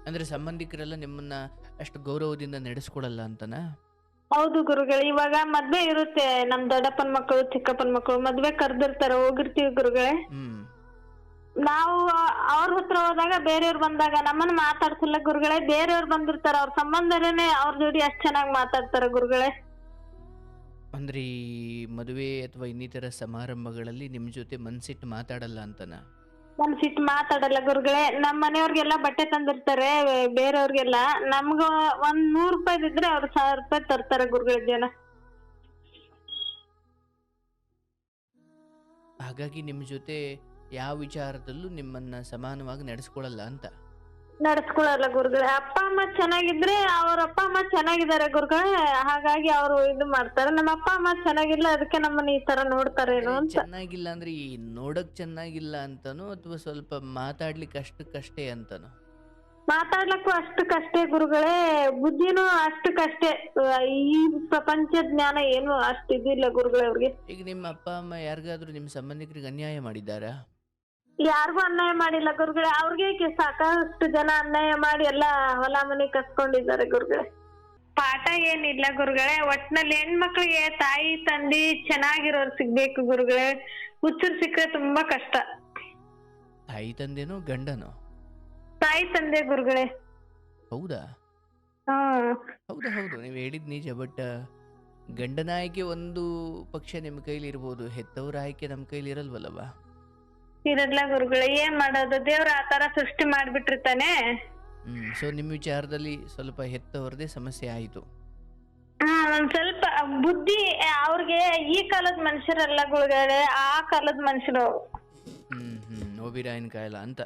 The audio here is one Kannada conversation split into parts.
ಅಂದ್ರೆ ಸಂಬಂಧಿಕರೆಲ್ಲ ನಿಮ್ಮನ್ನ ಅಷ್ಟು ಗೌರವದಿಂದ ನಡೆಸ್ಕೊಳಲ್ಲ ಅಂತನಾ? ಹೌದು ಗುರುಗಳೇ, ಇವಾಗ ಮದ್ವೆ ಇರುತ್ತೆ, ನಮ್ ದೊಡ್ಡಪ್ಪನ ಮಕ್ಕಳು ಚಿಕ್ಕಪ್ಪನ ಮಕ್ಕಳು ಮದ್ವೆ ಕರ್ದಿರ್ತಾರ, ಹೋಗಿರ್ತೀವಿ ಗುರುಗಳೇ. ಹ್ಮ್. ನಾವು ಅವ್ರ ಹತ್ರ ಹೋದಾಗ ಬೇರೆಯವ್ರು ಬಂದಾಗ ನಮ್ಮನ್ನ ಮಾತಾಡ್ಸಲ್ಲ ಗುರುಗಳೇ, ಬೇರೆಯವ್ರು ಬಂದಿರ್ತಾರ, ಅವ್ರ ಸಂಬಂಧನೇ ಅವ್ರ ಜೋಡಿ ಅಷ್ಟ್ ಚೆನ್ನಾಗ್ ಮಾತಾಡ್ತಾರ ಗುರುಗಳೇ. ಅಂದ್ರೆ ಈ ಮದುವೆ ಅಥವಾ ಇನ್ನಿತರ ಸಮಾರಂಭಗಳಲ್ಲಿ ನಿಮ್ ಜೊತೆ ಮನ್ಸಿಟ್ಟು ಮಾತಾಡಲ್ಲ ಅಂತನಾ? ಮನ್ಸಿಟ್ ಮಾತಾಡಲ್ಲ ಗುರುಗಳೇ. ನಮ್ ಮನೆಯವ್ರಿಗೆಲ್ಲ ಬಟ್ಟೆ ತಂದಿರ್ತಾರೆ, ಬೇರೆಯವ್ರಿಗೆಲ್ಲ. ನಮ್ಗ ಒಂದ್ 100 ರೂಪಾಯಿದಿದ್ರೆ ಅವ್ರು 1000 ರೂಪಾಯಿ ತರ್ತಾರೆ ಗುರುಗಳೇ ಜನ. ಹಾಗಾಗಿ ನಿಮ್ಮ ಜೊತೆ ಯಾವ ವಿಚಾರದಲ್ಲೂ ನಿಮ್ಮನ್ನ ಸಮಾನವಾಗಿ ನಡೆಸ್ಕೊಳಲ್ಲ ಅಂತ. ನಡ್ಸ್ಕೊಳಲ್ಲ ಗುರುಗಳೇ. ಅಪ್ಪ ಅಮ್ಮ ಚೆನ್ನಾಗಿದ್ರೆ ಅವ್ರ ಅಪ್ಪ ಅಮ್ಮ ಚೆನ್ನಾಗಿದ್ದಾರೆ ಗುರುಗಳೇ, ಹಾಗಾಗಿ ಅವ್ರು ಇದು ಮಾಡ್ತಾರೆ. ನಮ್ಮ ಅಪ್ಪ ಅಮ್ಮ ಚೆನ್ನಾಗಿಲ್ಲ, ಅದಕ್ಕೆ ನಮ್ಮನ್ನ ಈ ತರ ನೋಡ್ತಾರೇನೋ ಅಂತ. ಚೆನ್ನಾಗಿಲ್ಲ ಅಂದ್ರೆ ಈ ನೋಡಕ್ ಚೆನ್ನಾಗಿಲ್ಲ ಅಂತನೋ ಅಥವಾ ಸ್ವಲ್ಪ ಮಾತಾಡ್ಲಿಕ್ಕೆ ಅಷ್ಟಕ್ಕಷ್ಟೇ ಅಂತನೋ? ಮಾತಾಡ್ಲಕ್ಕೂ ಅಷ್ಟಕ್ಕಷ್ಟೇ ಗುರುಗಳೇ, ಬುದ್ಧಿನೂ ಅಷ್ಟಕ್ಕಷ್ಟೇ. ಈ ಪ್ರಪಂಚ ಜ್ಞಾನ ಏನು ಅಷ್ಟು ಇದಿಲ್ಲ ಗುರುಗಳೇ ಅವ್ರಿಗೆ. ಈಗ ನಿಮ್ಮ ಅಪ್ಪ ಅಮ್ಮ ಯಾರಿಗಾದ್ರೂ ನಿಮ್ಮ ಸಂಬಂಧಿಕರಿಗೆ ಅನ್ಯಾಯ ಮಾಡಿದ್ದಾರಾ? ಯಾರಿಗೂ ಅನ್ಯಾಯ ಮಾಡಿಲ್ಲ ಗುರುಗಳೇ. ಅವ್ರಿಗೆ ಸಾಕಷ್ಟು ಜನ ಅನ್ಯಾಯ ಮಾಡಿ ಎಲ್ಲಾ ಹೊಲ ಮನೆ ಕಸ್ಕೊಂಡಿದ್ದಾರೆ ಗುರುಗಳೇ. ಪಾಠ ಏನಿಲ್ಲ ಗುರುಗಳೇ, ಒಟ್ನಲ್ಲಿ ಹೆಣ್ಮಕ್ಳಿಗೆ ತಾಯಿ ತಂದಿ ಚೆನ್ನಾಗಿರೋರು ಸಿಗ್ಬೇಕು ಗುರುಗಳೇ. ಹುಚ್ಚರು ಸಿಕ್ಕರೆ ತುಂಬಾ ಕಷ್ಟ. ತಾಯಿ ತಂದೆನೋ ಗಂಡನೋ? ತಾಯಿ ತಂದೆ ಗುರುಗಳೇ. ಹೌದಾ? ಹ್ಮ್. ಹೌದು ಹೌದು, ನೀವು ಹೇಳಿದ್ ನಿಜ. ಬಟ್ ಗಂಡನ ಆಯ್ಕೆ ಒಂದು ಪಕ್ಷ ನಿಮ್ಮ ಕೈಲಿ ಇರ್ಬೋದು, ಹೆತ್ತವರ ಆಯ್ಕೆ ನಮ್ಮ ಕೈಲಿ ಇರಲ್ವಲ್ಲವಾ? ಇರಲ್ಲ ಗುರುಗಳೇ, ಏನ್ ಮಾಡೋದು, ದೇವ್ರ ಆತರ ಸೃಷ್ಟಿ ಮಾಡ್ಬಿಟ್ಟಿರ್ತಾನೆ. ಸೊ ನಿಮ್ಮ ವಿಚಾರದಲ್ಲಿ ಸ್ವಲ್ಪ ಹೆತ್ತವರದೇ ಸಮಸ್ಯೆ ಆಯಿತು. ಒಂದ್ ಸ್ವಲ್ಪ ಬುದ್ಧಿ ಅವ್ರಿಗೆ ಈ ಕಾಲದ ಮನುಷ್ಯರಲ್ಲ ಗುರುಗಳೇ, ಆ ಕಾಲದ ಮನುಷ್ಯರು. ಓಬಿರಾಯನ್ ಕಾಯಲ ಅಂತ.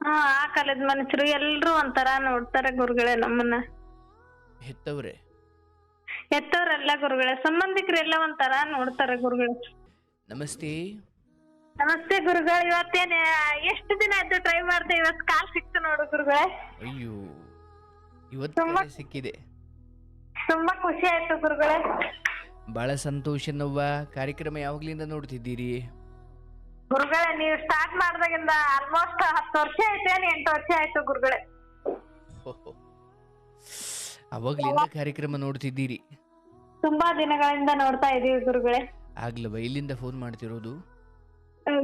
ಆ ಕಾಲದ ಮನುಷ್ಯರು ಎಲ್ರು ಒಂಥರ ನೋಡ್ತಾರೆ ಗುರುಗಳೇ ನಮ್ಮನ್ನ. ಹೆತ್ತವ್ರೆ? ಹೆತ್ತವ್ರಲ್ಲ ಗುರುಗಳೇ, ಸಂಬಂಧಿಕರೆಲ್ಲ ಒಂಥರ ನೋಡ್ತಾರೆ ಗುರುಗಳೇ. ನಮಸ್ತೆ. ನಮಸ್ತೆ ಗುರುಗಳೇ. ಇವತ್ತೇನೆ ಎಷ್ಟು ದಿನ ಆಯ್ತು ಟ್ರೈ ಮಾಡ್ದೆ, ಇವತ್ತು ಕಾಲ್ ಸಿಕ್ತು ನೋಡು ಗುರುಗಳೇ. ಅಯ್ಯೋ, ಇವತ್ತು ಸಿಕ್ಕಿದೆ. ತುಂಬಾ ಖುಷಿ ಆಯ್ತು ಗುರುಗಳೇ. ಬಹಳ ಸಂತೋಷನವ್ವ. ಕಾರ್ಯಕ್ರಮ ಯಾವಾಗ್ಲಿಂದ ನೋಡ್ತಿದ್ದೀರಿ? ಗುರುಗಳೇ ನೀವು ಸ್ಟಾರ್ಟ್ ಮಾಡ್ದಾಗಿಂದ ಆಲ್ಮೋಸ್ಟ್ 10 ವರ್ಷ ಆಯ್ತೇನು 8 ವರ್ಷ ಆಯ್ತು ಗುರುಗಳೇ. ಅವಾಗ್ಲಿಂದ ಕಾರ್ಯಕ್ರಮ ನೋಡ್ತಿದ್ದೀರಿ? ತುಂಬಾ ದಿನಗಳಿಂದ ನೋಡ್ತಾ ಇದೀವಿ ಗುರುಗಳೇ. ಆಗ್ಲವ, ಇಲ್ಲಿಂದ ಫೋನ್ ಮಾಡ್ತಿರೋದು?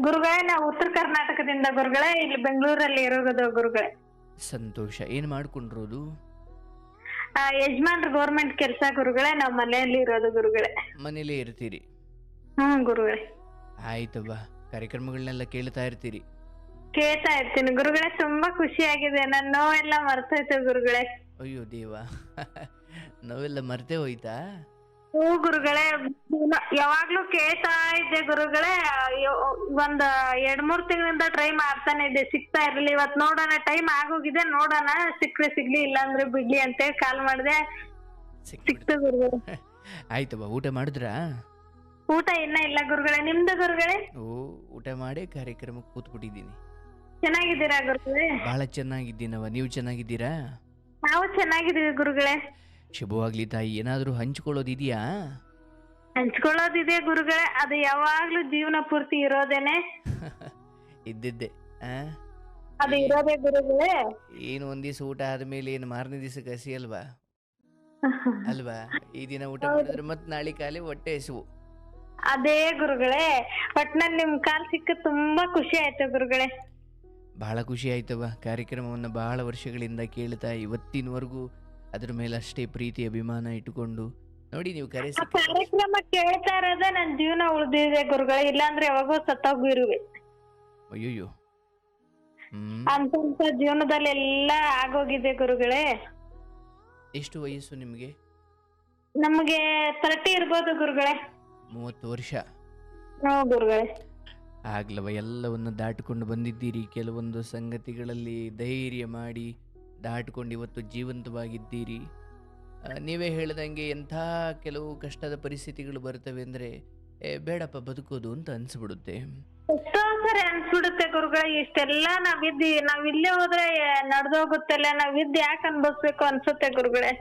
ಗುರುಗಳೇ ನಾವು ಉತ್ತರ ಕರ್ನಾಟಕದಿಂದ ಗುರುಗಳೇ, ಇಲ್ಲಿ ಬೆಂಗಳೂರಲ್ಲಿ ಇರೋದು ಗುರುಗಳೇ. ಸಂತೋಷ. ಏನ್ ಮಾಡ್ಕೊಂಡಿರೋದು? ಯಜಮಾನ್ರು ಗೌರ್ಮೆಂಟ್ ಕೆಲಸ ಗುರುಗಳೇ, ನಾವ್ ಮನೆಯಲ್ಲಿ ಇರೋದು ಗುರುಗಳೇ. ಮನೇಲೇ ಇರ್ತೀರಿ? ಗುರುಗಳೇ. ಆಯ್ತವ್ವ, ಕಾರ್ಯಕ್ರಮಗಳನ್ನೆಲ್ಲ ಕೇಳ್ತಾ ಇರ್ತೀರಿ? ಕೇಳ್ತಾ ಇರ್ತೀನಿ ಗುರುಗಳೇ. ತುಂಬಾ ಖುಷಿ ಆಗಿದೆ, ನನ್ನ ನೋವೆಲ್ಲ ಮರ್ತೋಯ್ತು ಗುರುಗಳೇ. ಅಯ್ಯೋ ದೇವ, ನೋವೆಲ್ಲ ಮರ್ತೇ ಹೋಯ್ತಾ? ಹೂ ಗುರುಗಳೇ, ಯಾವಾಗ್ಲೂ ಕೇಳ್ತಾ ಇದ್ದೆ ಗುರುಗಳೇ. ಒಂದ್ 2-3 ತಿಂಗಳಿಂದ ಟ್ರೈ ಮಾಡ್ತಾನೆ ಇದ್ದೆ, ಸಿಗ್ತಾ ಇರ್ಲಿಲ್ಲ. ಇವತ್ ನೋಡೋಣ, ಟೈಮ್ ಆಗೋಗಿದೆ, ನೋಡೋಣ ಸಿಕ್ಕ್ರೆ ಸಿಗ್ಲಿ, ಇಲ್ಲಾಂದ್ರೆ ಬಿಡ್ಲಿ ಅಂತೇಳಿ ಕಾಲ್ ಮಾಡ್ದೆ, ಸಿಕ್ತು ಗುರುಗಳೇ. ಆಯ್ತವ್ವ, ಊಟ ಮಾಡಿದ್ರಾ? ಊಟ ಇನ್ನ ಇಲ್ಲ ಗುರುಗಳೇ, ನಿಮ್ದು ಗುರುಗಳೇ? ಓ, ಊಟ ಮಾಡಿ ಕಾರ್ಯಕ್ರಮಕ್ಕೆ ಕೂತ್ಬಿಟ್ಟಿದ್ದೀನಿ. ಚೆನ್ನಾಗಿದ್ದೀರಾ ಗುರುಗಳೇ? ಬಹಳ ಚೆನ್ನಾಗಿದ್ದೀನವ. ನೀವು ಚೆನ್ನಾಗಿದ್ದೀರಾ? ನಾವು ಚೆನ್ನಾಗಿದ್ದೀವಿ ಗುರುಗಳೇ. ಶುಭವಾಗ್ಲಿ ತಾಯಿ. ಏನಾದ್ರೂ ಹಂಚ್ಕೊಳ್ಳೋದಿದ್ಯಾ? ಹಂಚ್ಕೊಳ್ಳೋದಿದೆ ಗುರುಗಳೇ, ಅದು ಯಾವಾಗ್ಲೂ ಜೀವನ ಪೂರ್ತಿ ಇರೋದೇನೆ. ಇದ್ದಿದ್ದೆ. ಅದು ಇರೋದೇ ಗುರುಗಳೇ. ಏನು ಒಂದ್ ದಿವಸ ಊಟ ಆದ್ಮೇಲೆ ಏನು ಮಾರನೇ ದಿವಸ ಕಸಿ ಅಲ್ವಾ? ಅಲ್ವಾ? ಈ ದಿನ ಊಟ ಮಾಡಿದ್ರೆ ಮತ್ ನಾಳೆ ಕಾಲಿ ಹೊಟ್ಟೆ ಹಸಿವು. ಅದೇ ಗುರುಗಳೇ, ಒಟ್ನಲ್ಲಿ ನಿಮ್ ಕಾಲ್ ಸಿಕ್ಕ ತುಂಬಾ ಖುಷಿ ಆಯ್ತು ಗುರುಗಳೇ. ಬಹಳ ಖುಷಿ ಆಯ್ತವ. ಕಾರ್ಯಕ್ರಮವನ್ನ ಬಹಳ ವರ್ಷಗಳಿಂದ ಕೇಳ್ತಾ ಇವತ್ತಿನವರೆಗೂ ಅದ್ರ ಮೇಲೆ ಅಷ್ಟೇ ಪ್ರೀತಿ ಅಭಿಮಾನ ಇಟ್ಟುಕೊಂಡು ನೋಡಿ ನೀವು ಕಾರ್ಯಕ್ರಮ ಕೇಳ್ತಾ ಇರೋದೇ ನನ್ ಜೀವನ ಉಳಿದಿದೆ ಗುರುಗಳೇ, ಇಲ್ಲಾಂದ್ರೆ ಯಾವಾಗೋ ಸತ್ತೋಗಿರುವೆ. ಅಯ್ಯೋ, ಅಂತ ಜೀವನದಲ್ಲಿ ಎಲ್ಲಾ ಆಗೋಗಿದೆ ಗುರುಗಳೇ. ಎಷ್ಟು ವಯಸ್ಸು ನಿಮ್ಗೆ? ನಮ್ಗೆ 30 ಇರ್ಬೋದು ಗುರುಗಳೇ. 30 ವರ್ಷ? ಗುರುಗಳೇ. ಆಗ್ಲವ, ಎಲ್ಲವನ್ನು ದಾಟಿಕೊಂಡು ಬಂದಿದ್ದೀರಿ. ಕೆಲವೊಂದು ಸಂಗತಿಗಳಲ್ಲಿ ಧೈರ್ಯ ಮಾಡಿ ದಾಟಿಕೊಂಡು ಇವತ್ತು ಜೀವಂತವಾಗಿದ್ದೀರಿ. ನೀವೇ ಹೇಳ್ದಂಗೆ ಎಂಥ ಕೆಲವು ಕಷ್ಟದ ಪರಿಸ್ಥಿತಿಗಳು ಬರ್ತವೆ ಅಂದರೆ ಬೇಡಪ್ಪ ಬದುಕೋದು ಅಂತ ಅನ್ಸ್ಬಿಡುತ್ತೆ. ಎಷ್ಟೋ ಸರಿ ಅನ್ಸ್ಬಿಡುತ್ತೆ ಗುರುಗಳೇ, ಇಷ್ಟೆಲ್ಲ ನಾವಿಲ್ಲೇ ಹೋದ್ರೆ ನಡೆದೋಗುತ್ತಲ್ಲ, ನಾವಿದ್ದು ಯಾಕೆ ಅನ್ಭವಿಸ್ಬೇಕು ಅನ್ಸುತ್ತೆ ಗುರುಗಳೇ.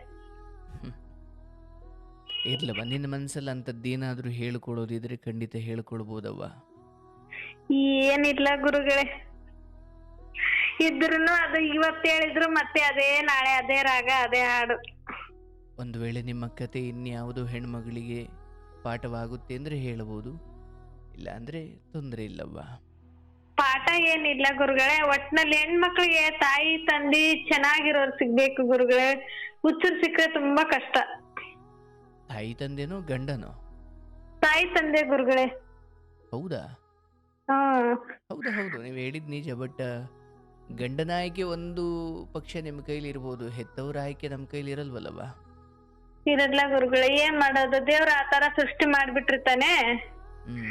ಇರ್ಲವ, ನಿನ್ನ ಮನಸ್ಸಲ್ಲಿ ಅಂಥದ್ದೇನಾದ್ರೂ ಹೇಳ್ಕೊಡೋದಿದ್ರೆ ಖಂಡಿತ ಹೇಳ್ಕೊಳ್ಬೋದವ್ವ. ಏನಿಲ್ಲ ಗುರುಗಳೇ, ಇದ್ರೂನು ಅದು ಇವತ್ತು ಹೇಳಿದ್ರು ಮತ್ತೆ ಅದೇ ನಾಳೆ ಅದೇ ರಾಗ ಅದೇ ಹಾಡು. ಒಂದು ವೇಳೆ ನಿಮ್ಮ ಕತೆ ಇನ್ಯಾವುದೋ ಹೆಣ್ಮಗಳಿಗೆ ಪಾಠವಾಗುತ್ತೆ ಅಂದರೆ ಹೇಳಬಹುದು, ಇಲ್ಲ ಅಂದರೆ ತೊಂದರೆ ಇಲ್ಲವ್ವಾ. ಪಾಠ ಏನಿಲ್ಲ ಗುರುಗಳೇ, ಒಟ್ನಲ್ಲಿ ಹೆಣ್ಮಕ್ಳಿಗೆ ತಾಯಿ ತಂದಿ ಚೆನ್ನಾಗಿರೋರು ಸಿಗ್ಬೇಕು ಗುರುಗಳೇ. ಹುಚ್ಚರು ಸಿಕ್ಕರೆ ತುಂಬಾ ಕಷ್ಟ. ತಾಯಿ ತಂದೆನೋ ಗಂಡನೋ? ತಾಯಿ ತಂದೆ ಗುರುಗಳೇ. ಹೌದಾ? ಹ್ಮ್. ಹೌದು ಹೌದು, ನೀವು ಹೇಳಿದ್ ನಿಜ. ಬಟ್ ಗಂಡನ ಆಯ್ಕೆ ಒಂದು ಪಕ್ಷ ನಿಮ್ಮ ಕೈಲಿ ಇರ್ಬೋದು, ಹೆತ್ತವರ ಆಯ್ಕೆ ನಮ್ಮ ಕೈಲಿ ಇರಲ್ವಲ್ಲವಾ? ಇರಲ್ಲ ಗುರುಗಳೇ, ಏನ್ ಮಾಡೋದು, ದೇವ್ರ ಆತರ ಸೃಷ್ಟಿ ಮಾಡ್ಬಿಟ್ಟಿರ್ತಾನೆ.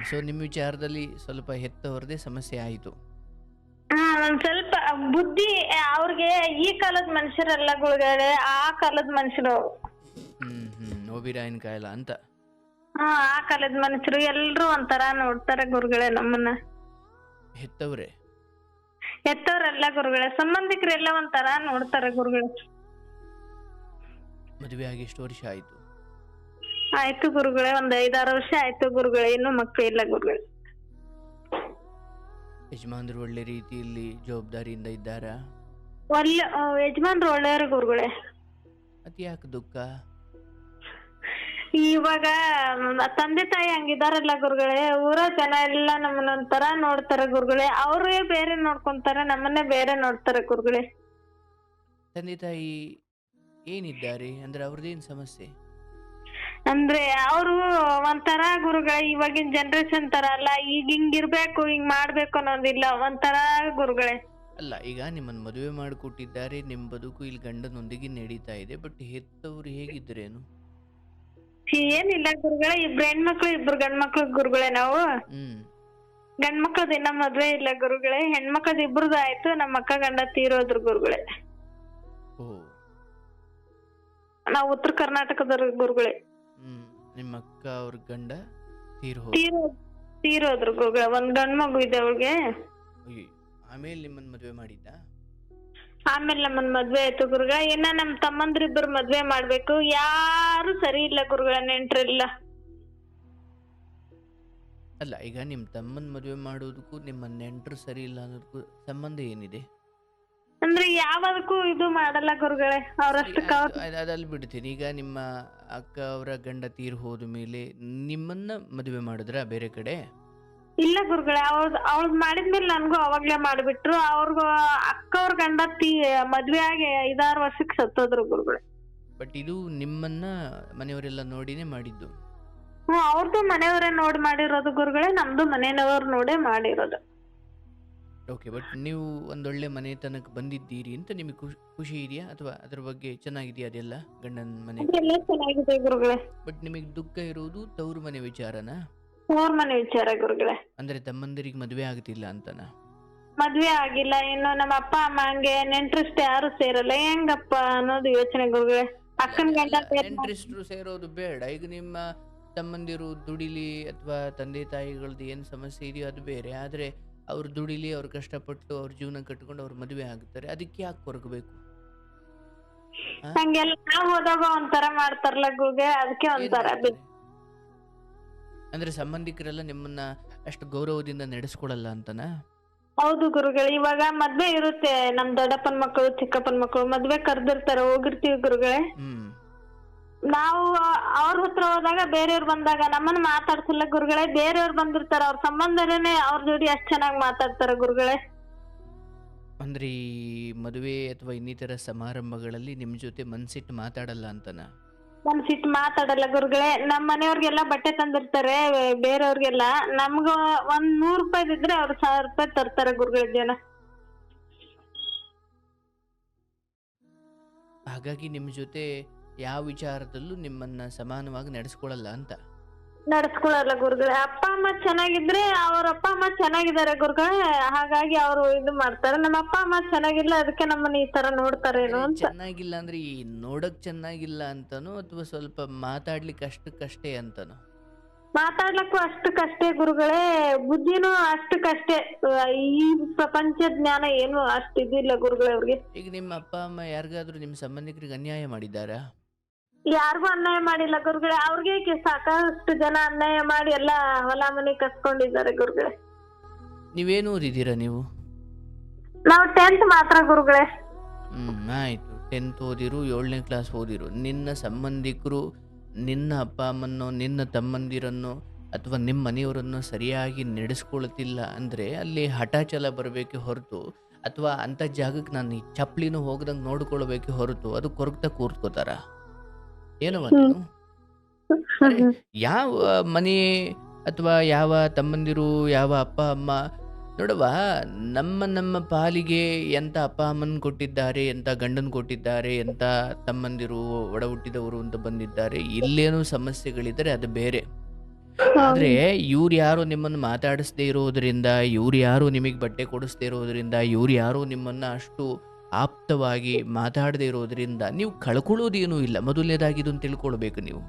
ಸೊ ನಿಮ್ಮ ವಿಚಾರದಲ್ಲಿ ಸ್ವಲ್ಪ ಹೆತ್ತವರದೇ ಸಮಸ್ಯೆ ಆಯಿತು. ಒಂದ್ ಸ್ವಲ್ಪ ಬುದ್ಧಿ ಅವ್ರಿಗೆ ಈ ಕಾಲದ ಮನುಷ್ಯರಲ್ಲ ಗುರುಗಳೇ, ಆ ಕಾಲದ ಮನುಷ್ಯರು. ಓಬಿರಾಯನ್ ಕಾಯಲ ಅಂತ. ಆ ಕಾಲದ ಮನುಷ್ಯರು ಎಲ್ರು ಒಂಥರ ನೋಡ್ತಾರೆ ಗುರುಗಳೇ ನಮ್ಮನ್ನ. ಹೆತ್ತವರೇ? ಎತ್ತವ್ರಲ್ಲ ಗುರುಗಳೇ, ಸಂಬಂಧಿಕರೆಲ್ಲ ಒಂಥರ ನೋಡ್ತಾರೆ ಗುರುಗಳೇ. ಮದುವೆ ಆಗಿ ಎಷ್ಟು ವರ್ಷ ಆಯ್ತು? ಆಯ್ತು ಗುರುಗಳೇ, ಒಂದ್ 5-6 ವರ್ಷ ಆಯ್ತು ಗುರುಗಳೇ, ಇನ್ನು ಮಕ್ಕಳು ಇಲ್ಲ ಗುರುಗಳೇ. ಯಜಮಾನ್ರು ಒಳ್ಳೆ ರೀತಿಯಲ್ಲಿ ಜವಾಬ್ದಾರಿಯಿಂದ ಇದ್ದಾರಾ? ಒಳ್ಳೆ ಯಜಮಾನ್ರು ಒಳ್ಳೆಯವ್ರು ಗುರುಗಳೇ. ಅದ್ ಯಾಕೆ ದುಃಖ? ಇವಾಗ ತಂದೆ ತಾಯಿ ಹಂಗಿದಾರಲ್ಲ ಗುರುಗಳೇ, ಊರ ಜನ ಎಲ್ಲ ನಮ್ಮನ್ನ ಒಂಥರ ನೋಡ್ತಾರೆ ಗುರುಗಳೇ. ಅವ್ರೇ ಬೇರೆ ನೋಡ್ಕೊಂತಾರೆ, ನಮ್ಮನ್ನೇ ಬೇರೆ ನೋಡ್ತಾರೆ ಗುರುಗಳೇ. ತಂದೆ ತಾಯಿ ಏನಿದ್ದಾರೆ ಅಂದ್ರೆ ಅವ್ರದ್ದೇನ್ ಸಮಸ್ಯೆ? ಅಂದ್ರೆ ಅವರು ಒಂಥರ ಗುರುಗಳೇ, ಇವಾಗಿನ ಜನರೇಷನ್ ತರ ಅಲ್ಲ, ಈಗ ಹಿಂಗಿರ್ಬೇಕು ಹಿಂಗ್ ಮಾಡ್ಬೇಕು ಅನ್ನೋದಿಲ್ಲ, ಒಂಥರ ಗುರುಗಳೇ. ಅಲ್ಲ, ಈಗ ನಿಮ್ಮನ್ನ ಮದುವೆ ಮಾಡಿಕೊಟ್ಟಿದ್ದಾರೆ, ನಿಮ್ ಬದುಕು ಇಲ್ಲಿ ಗಂಡನೊಂದಿಗೆ ನಡೀತಾ ಇದೆ. ಬಟ್ ಹೆತ್ತವ್ರು ಹೇಗಿದ್ರೇನು? ಏನಿಲ್ಲ ಗುರುಗಳೇ, 2 ಹೆಣ್ಮಕ್ಳು 2 ಗಂಡ್ಮಕ್ಳು ಗುರುಗಳೇ. ನಾವು ಗಂಡ್ಮಕ್ಳದ್ ಇನ್ನ ಮದ್ವೆ ಇಲ್ಲ ಗುರುಗಳೇ, ಹೆಣ್ಮಕ್ಳದ್ 2 ಆಯ್ತು. ನಮ್ಮ ಅಕ್ಕ ಗಂಡ ತೀರೋದ್ರು ಗುರುಗಳೇ. ನಾವು ಉತ್ತರ ಕರ್ನಾಟಕದವ್ರ ಗುರುಗಳೇ. ನಿಮ್ಮ ಅಕ್ಕ ಅವ್ರ ಗಂಡ ತೀರೋದ್ರು ಗುರುಗಳೇ. 1 ಗಂಡ್ ಮಗು ಇದೆ ಅವ್ರಿಗೆ. ಆಮೇಲೆ ನಿಮ್ಮನ್ನ ಮದ್ವೆ ಮಾಡಿದ್ದ? ಆಮೇಲೆ ನಮ್ಮನ್ ಮದ್ವೆ ಆಯ್ತು ಗುರುಗಳೇ. ಇನ್ನ ನಮ್ ತಮ್ಮಂದ್ರಿಬ್ಬರು ಮದ್ವೆ ಮಾಡ್ಬೇಕು, ಯಾರು ಸರಿ ಇಲ್ಲ ಗುರುಗಳೇ, ನೆಂಟ್ರಿಲ್ಲ. ಅಲ್ಲ, ಈಗ ನಿಮ್ ತಮ್ಮನ್ ಮದ್ವೆ ಮಾಡೋದಕ್ಕೂ ನಿಮ್ಮ ನೆಂಟ್ರು ಸರಿ ಇಲ್ಲ ಅನ್ನೋದಕ್ಕೂ ಸಂಬಂಧ ಏನಿದೆ? ಅಂದ್ರೆ ಯಾವದಕ್ಕೂ ಇದು ಮಾಡಲ್ಲ ಗುರುಗಳೇ, ಅವ್ರಷ್ಟಕ್ಕ ಅದಲ್ಲಿ ಬಿಡ್ತೀನಿ. ಈಗ ನಿಮ್ಮ ಅಕ್ಕ ಅವರ ಗಂಡ ತೀರ್ ಹೋದ ಮೇಲೆ ನಿಮ್ಮನ್ನ ಮದುವೆ ಮಾಡಿದ್ರ ಬೇರೆ ಕಡೆ? ಇಲ್ಲ ಗುರುಗಳೇ, ಅವಳದ್ ಮಾಡಿದ್ಮೇಲೆ ನನ್ಗೂ ಅವಾಗ್ಲೇ ಮಾಡ್ಬಿಟ್ರು. ಅವ್ರಿಗೂ ಅಕ್ಕ ಅವ್ರ ಗಂಡ ಮದ್ವೆ ಆಗಿ 5-6 ವರ್ಷಕ್ಕೆ ಸತ್ತೋದ್ರು ಗುರುಗಳೇ. ಬಟ್ ಇದು ನಿಮ್ಮನ್ನ ಮನೆಯವರೆಲ್ಲ ನೋಡಿನೇ ಮಾಡಿದ್ದು? ಅವ್ರದ್ದು ಮನೆಯವರೇ ನೋಡಿ ಮಾಡಿರೋದು ಗುರುಗಳೇ, ನಮ್ದು ಮನೆಯವ್ರು ನೋಡೇ ಮಾಡಿರೋದು. ಓಕೆ, ಬಟ್ ನೀವು ಒಂದೊಳ್ಳೆ ಮನೆತನಕ್ಕೆ ಬಂದಿದ್ದೀರಿ ಅಂತ ನಿಮಗೆ ಖುಷಿ ಇದೆಯಾ, ಅಥವಾ ಅದ್ರ ಬಗ್ಗೆ ಚೆನ್ನಾಗಿದೆಯಾ ಅದೆಲ್ಲ? ಗಂಡನ ಮನೆ ಚೆನ್ನಾಗಿದೆ ಗುರುಗಳೇ. ಬಟ್ ನಿಮಗೆ ದುಃಖ ಇರೋದು ತವ್ರ ಮನೆ ವಿಚಾರನಾ? ಅವ್ರ ಮನೆ ವಿಚಾರ ಗುರುಗಳೇ. ಅಂದ್ರೆ ತಮ್ಮಂದಿರಿಗೆ ಮದ್ವೆ ಆಗ್ತಿಲ್ಲ ಅಂತನಾ? ಮದ್ವೆ ಆಗಿಲ್ಲ ಇನ್ನು. ನಮ್ಮ ಅಪ್ಪ ಅಮ್ಮ ಹಂಗೆ ನೆಂಟ್ರಿಸ್ಟ್ ಯಾರು ಸೇರಲ್ಲ, ಹೆಂಗಪ್ಪ ಅನ್ನೋದು ಯೋಚನೆ ಗುರುಗಳೇ. ಅಕ್ಕನ ಗಂಡ ನೆಂಟ್ರಿಸ್ಟ್ರು ಸೇರೋದು ಬೇಡ. ಈಗ ನಿಮ್ಮ ತಮ್ಮಂದಿರು ದುಡಿಲಿ ಅಥವಾ ತಂದೆ ತಾಯಿಗಳದ್ದು ಏನು ಸಮಸ್ಯೆ ಇದೆಯೋ ಅದು ಬೇರೆ. ಆದ್ರೆ ಅವ್ರು ದುಡಿಲಿ, ಅವ್ರು ಕಷ್ಟಪಟ್ಟು ಅವ್ರ ಜೀವನ ಕಟ್ಕೊಂಡು ಅವ್ರು ಮದುವೆ ಆಗ್ತಾರೆ, ಅದಕ್ಕೆ ಯಾಕೆ ಕೊರಗಬೇಕು? ಹಂಗೆಲ್ಲ ನಾವ್ ಹೋದಾಗ ಒಂಥರ ಮಾಡ್ತಾರಲ್ಲ ಗುರುಗಳೇ, ಅದಕ್ಕೆ ಒಂಥರ. ಅಂದ್ರೆ ಸಂಬಂಧಿಕರೆಲ್ಲ ನಿಮ್ಮನ್ನ ಅಷ್ಟು ಗೌರವದಿಂದ ನಡೆಸ್ಕೊಳಲ್ಲ ಅಂತನಾ? ಹೌದು ಗುರುಗಳೇ. ಇವಾಗ ಮದ್ವೆ ಇರುತ್ತೆ, ನಮ್ ದೊಡ್ಡಪ್ಪನ ಮಕ್ಕಳು ಚಿಕ್ಕಪ್ಪನ ಮಕ್ಕಳು ಮದ್ವೆ ಕರ್ದಿರ್ತಾರೆ, ಹೋಗಿರ್ತೀವಿ ಗುರುಗಳೇ. ನಾವು ಅವ್ರ ಹತ್ರ ಹೋದಾಗ ಬೇರೆಯವ್ರು ಬಂದಾಗ ನಮ್ಮನ್ನ ಮಾತಾಡ್ಸಲ್ಲ ಗುರುಗಳೇ. ಬೇರೆಯವ್ರು ಬಂದಿರ್ತಾರ, ಅವ್ರ ಸಂಬಂಧನೇ ಅವ್ರ ಜೋಡಿ ಅಷ್ಟ್ ಚೆನ್ನಾಗಿ ಮಾತಾಡ್ತಾರ ಗುರುಗಳೇ. ಅಂದ್ರೆ ಈ ಮದುವೆ ಅಥವಾ ಇನ್ನಿತರ ಸಮಾರಂಭಗಳಲ್ಲಿ ನಿಮ್ ಜೊತೆ ಮನ್ಸಿಟ್ಟು ಮಾತಾಡಲ್ಲ ಅಂತನಾ? ಮನ್ಸಿಟ್ಟು ಮಾತಾಡಲ್ಲ ಗುರುಗಳೇ. ನಮ್ ಮನೆಯವ್ರಿಗೆಲ್ಲ ಬಟ್ಟೆ ತಂದಿರ್ತಾರೆ, ಬೇರೆಯವ್ರಿಗೆಲ್ಲ. ನಮ್ಗ ಒಂದ್ 100 ರೂಪಾಯಿ ಇದ್ರೆ ಅವ್ರು 1000 ರೂಪಾಯಿ ತರ್ತಾರೆ ಗುರುಗಳೇ ಜನ. ಹಾಗಾಗಿ ನಿಮ್ ಜೊತೆ ಯಾವ ವಿಚಾರದಲ್ಲೂ ನಿಮ್ಮನ್ನ ಸಮಾನವಾಗಿ ನಡೆಸ್ಕೊಳಲ್ಲ ಅಂತ? ನಡೆಸ್ಕೊಳಲ್ಲ ಗುರುಗಳೇ. ಅಪ್ಪ ಅಮ್ಮ ಚೆನ್ನಾಗಿದ್ರೆ ಅವ್ರ ಅಪ್ಪ ಅಮ್ಮ ಚೆನ್ನಾಗಿದ್ದಾರೆ ಗುರುಗಳೇ, ಹಾಗಾಗಿ ಅವ್ರು ಇದು ಮಾಡ್ತಾರೆ. ನಮ್ಮ ಅಪ್ಪ ಅಮ್ಮ ಚೆನ್ನಾಗಿಲ್ಲ, ಅದಕ್ಕೆ ನಮ್ಮನ್ನ ಈ ತರ ನೋಡ್ತಾರೇನೋ ಅಂತ. ಚೆನ್ನಾಗಿಲ್ಲ ಅಂದ್ರೆ ಈ ನೋಡಕ್ ಚೆನ್ನಾಗಿಲ್ಲ ಅಂತನೋ ಅಥವಾ ಸ್ವಲ್ಪ ಮಾತಾಡ್ಲಿಕ್ಕೆ ಅಷ್ಟಕ್ಕಷ್ಟೇ ಅಂತನೋ? ಮಾತಾಡ್ಲಕ್ಕೂ ಅಷ್ಟಕ್ಕಷ್ಟೇ ಗುರುಗಳೇ, ಬುದ್ಧಿನೂ ಅಷ್ಟಕ್ಕಷ್ಟೇ. ಈ ಪ್ರಪಂಚ ಜ್ಞಾನ ಏನು ಅಷ್ಟು ಇದಿಲ್ಲ ಗುರುಗಳೇ ಅವ್ರಿಗೆ. ಈಗ ನಿಮ್ಮ ಅಪ್ಪ ಅಮ್ಮ ಯಾರಿಗಾದ್ರೂ ನಿಮ್ಮ ಸಂಬಂಧಿಕರಿಗೆ ಅನ್ಯಾಯ ಮಾಡಿದಾರಾ? ಯಾರಿಗೂ ಅನ್ಯಾಯ ಮಾಡಿಲ್ಲ ಗುರುಗಳೇ. ಅವ್ರಿಗೆ ಸಾಕಷ್ಟು ಜನ ಅನ್ಯಾಯ ಮಾಡಿ ಎಲ್ಲ ಹೊಲ ಮನೆ ಕಸ್ಕೊಂಡಿದ್ದಾರೆ ಗುರುಗಳೇ. ನೀವೇನು ಓದಿದ್ದೀರಾ ನೀವು? ನಾವು 10th ಮಾತ್ರ ಗುರುಗಳೇ. ಆಯಿತು. 10th ಓದಿರು, 7ನೇ class ಓದಿರು. ನಿನ್ನ ಸಂಬಂಧಿಕರು ನಿನ್ನ ಅಪ್ಪ ಅಮ್ಮನ್ನೋ ನಿನ್ನ ತಮ್ಮಂದಿರನ್ನೋ ಅಥವಾ ನಿಮ್ಮ ಮನೆಯವರನ್ನು ಸರಿಯಾಗಿ ನಡೆಸ್ಕೊಳ್ತಿಲ್ಲ ಅಂದರೆ ಅಲ್ಲಿ ಹಠಾಚಲ ಬರಬೇಕೆ ಹೊರತು, ಅಥವಾ ಅಂಥ ಜಾಗಕ್ಕೆ ನಾನು ಈ ಚಪ್ಪಲಿನೂ ಹೋಗ್ದಂಗೆ ನೋಡ್ಕೊಳ್ಬೇಕೆ ಹೊರತು ಅದು ಕೊರಗ್ತಾ ಕೂರ್ತ್ಕೋತಾರ? ಏನವ ನೀನು? ಅರೆ, ಯಾವ ಮನೆ ಅಥವಾ ಯಾವ ತಮ್ಮಂದಿರು, ಯಾವ ಅಪ್ಪ ಅಮ್ಮ ನೋಡವ್ವ, ನಮ್ಮ ಪಾಲಿಗೆ ಎಂಥ ಅಪ್ಪ ಅಮ್ಮನ ಕೊಟ್ಟಿದ್ದಾರೆ, ಎಂಥ ಗಂಡನ ಕೊಟ್ಟಿದ್ದಾರೆ, ಎಂಥ ತಮ್ಮಂದಿರು ಒಡ ಹುಟ್ಟಿದವರು ಅಂತ ಬಂದಿದ್ದಾರೆ. ಇಲ್ಲೇನೋ ಸಮಸ್ಯೆಗಳಿದ್ದರೆ ಅದು ಬೇರೆ. ಆದರೆ ಇವ್ರು ಯಾರು ನಿಮ್ಮನ್ನು ಮಾತಾಡಿಸ್ದೇ ಇರೋದ್ರಿಂದ, ಇವ್ರು ಯಾರು ನಿಮಗೆ ಬಟ್ಟೆ ಕೊಡಿಸ್ದೇ ಇರೋದ್ರಿಂದ, ಇವ್ರು ಯಾರು ನಿಮ್ಮನ್ನು ಅಷ್ಟು ಆಪ್ತವಾಗಿ ಮಾತಾಡದೇ ಇರೋದ್ರಿಂದ ನೀವು ಕಳ್ಕೊಳ್ಳೋದೇನೂ ಇಲ್ಲ. ಮೊದಲನೇದಾಗಿ ಇದನ್ನು ತಿಳ್ಕೊಳ್ಬೇಕು ನೀವು.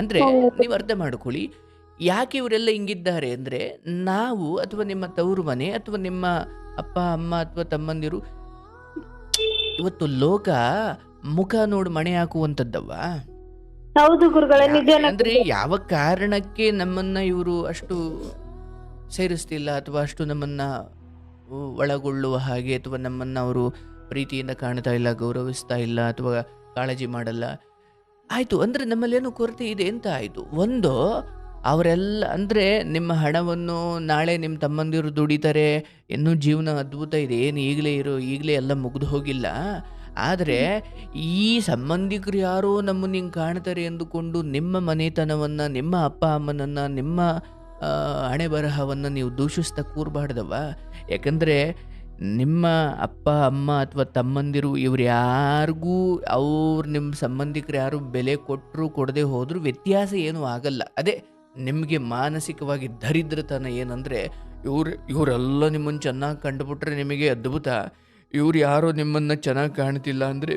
ಅಂದರೆ ನೀವು ಅರ್ಥ ಮಾಡ್ಕೊಳ್ಳಿ, ಯಾಕೆ ಇವರೆಲ್ಲ ಹಿಂಗಿದ್ದಾರೆ ಅಂದರೆ, ನಾವು ಅಥವಾ ನಿಮ್ಮ ತವರು ಮನೆ ಅಥವಾ ನಿಮ್ಮ ಅಪ್ಪ ಅಮ್ಮ ಅಥವಾ ತಮ್ಮಂದಿರು ಇವತ್ತು ಲೋಕ ಮುಖ ನೋಡಿ ಮಣೆ ಹಾಕುವಂಥದ್ದವ್ವ. ಹೌದು ಗುರುಗಳೇ, ನಿಜನೇ. ಅಂದರೆ ಯಾವ ಕಾರಣಕ್ಕೆ ನಮ್ಮನ್ನು ಇವರು ಅಷ್ಟು ಸೇರಿಸ್ತಿಲ್ಲ ಅಥವಾ ಅಷ್ಟು ನಮ್ಮನ್ನು ಒಳಗೊಳ್ಳುವ ಹಾಗೆ, ಅಥವಾ ನಮ್ಮನ್ನು ಅವರು ಪ್ರೀತಿಯಿಂದ ಕಾಣ್ತಾ ಇಲ್ಲ, ಗೌರವಿಸ್ತಾ ಇಲ್ಲ ಅಥವಾ ಕಾಳಜಿ ಮಾಡಲ್ಲ. ಆಯಿತು ಅಂದರೆ ನಮ್ಮಲ್ಲೇನೋ ಕೊರತೆ ಇದೆ ಅಂತ ಆಯಿತು. ಒಂದು ಅವರೆಲ್ಲ ಅಂದರೆ ನಿಮ್ಮ ಹಣವನ್ನು ನಾಳೆ ನಿಮ್ಮ ತಮ್ಮಂದಿರು ದುಡಿತಾರೆ, ಇನ್ನೂ ಜೀವನ ಅದ್ಭುತ ಇದೆ, ಏನು ಈಗಲೇ ಎಲ್ಲ ಮುಗಿದು ಹೋಗಿಲ್ಲ. ಆದರೆ ಈ ಸಂಬಂಧಿಕರು ಯಾರೋ ನಮ್ಮನ್ನು ಹಿಂಗೆ ಕಾಣ್ತಾರೆ ಎಂದುಕೊಂಡು ನಿಮ್ಮ ಮನೆತನವನ್ನು, ನಿಮ್ಮ ಅಪ್ಪ ಅಮ್ಮನನ್ನು, ನಿಮ್ಮ ಹಣೆ ಬರಹವನ್ನು ನೀವು ದೂಷಿಸ್ತಾ ಕೂರಬಾರ್ದವ. ಯಾಕಂದರೆ ನಿಮ್ಮ ಅಪ್ಪ ಅಮ್ಮ ಅಥವಾ ತಮ್ಮಂದಿರು ಇವ್ರು ಯಾರಿಗೂ, ಅವ್ರು ನಿಮ್ಮ ಸಂಬಂಧಿಕರು ಯಾರು ಬೆಲೆ ಕೊಟ್ಟರು ಕೊಡದೆ ಹೋದರೂ ವ್ಯತ್ಯಾಸ ಏನೂ ಆಗಲ್ಲ. ಅದೇ ನಿಮಗೆ ಮಾನಸಿಕವಾಗಿ ದರಿದ್ರತನ ಏನಂದರೆ, ಇವರೆಲ್ಲ ನಿಮ್ಮನ್ನು ಚೆನ್ನಾಗಿ ಕಂಡುಬಿಟ್ರೆ ನಿಮಗೆ ಅದ್ಭುತ, ಇವ್ರು ಯಾರೋ ನಿಮ್ಮನ್ನು ಚೆನ್ನಾಗಿ ಕಾಣ್ತಿಲ್ಲ ಅಂದರೆ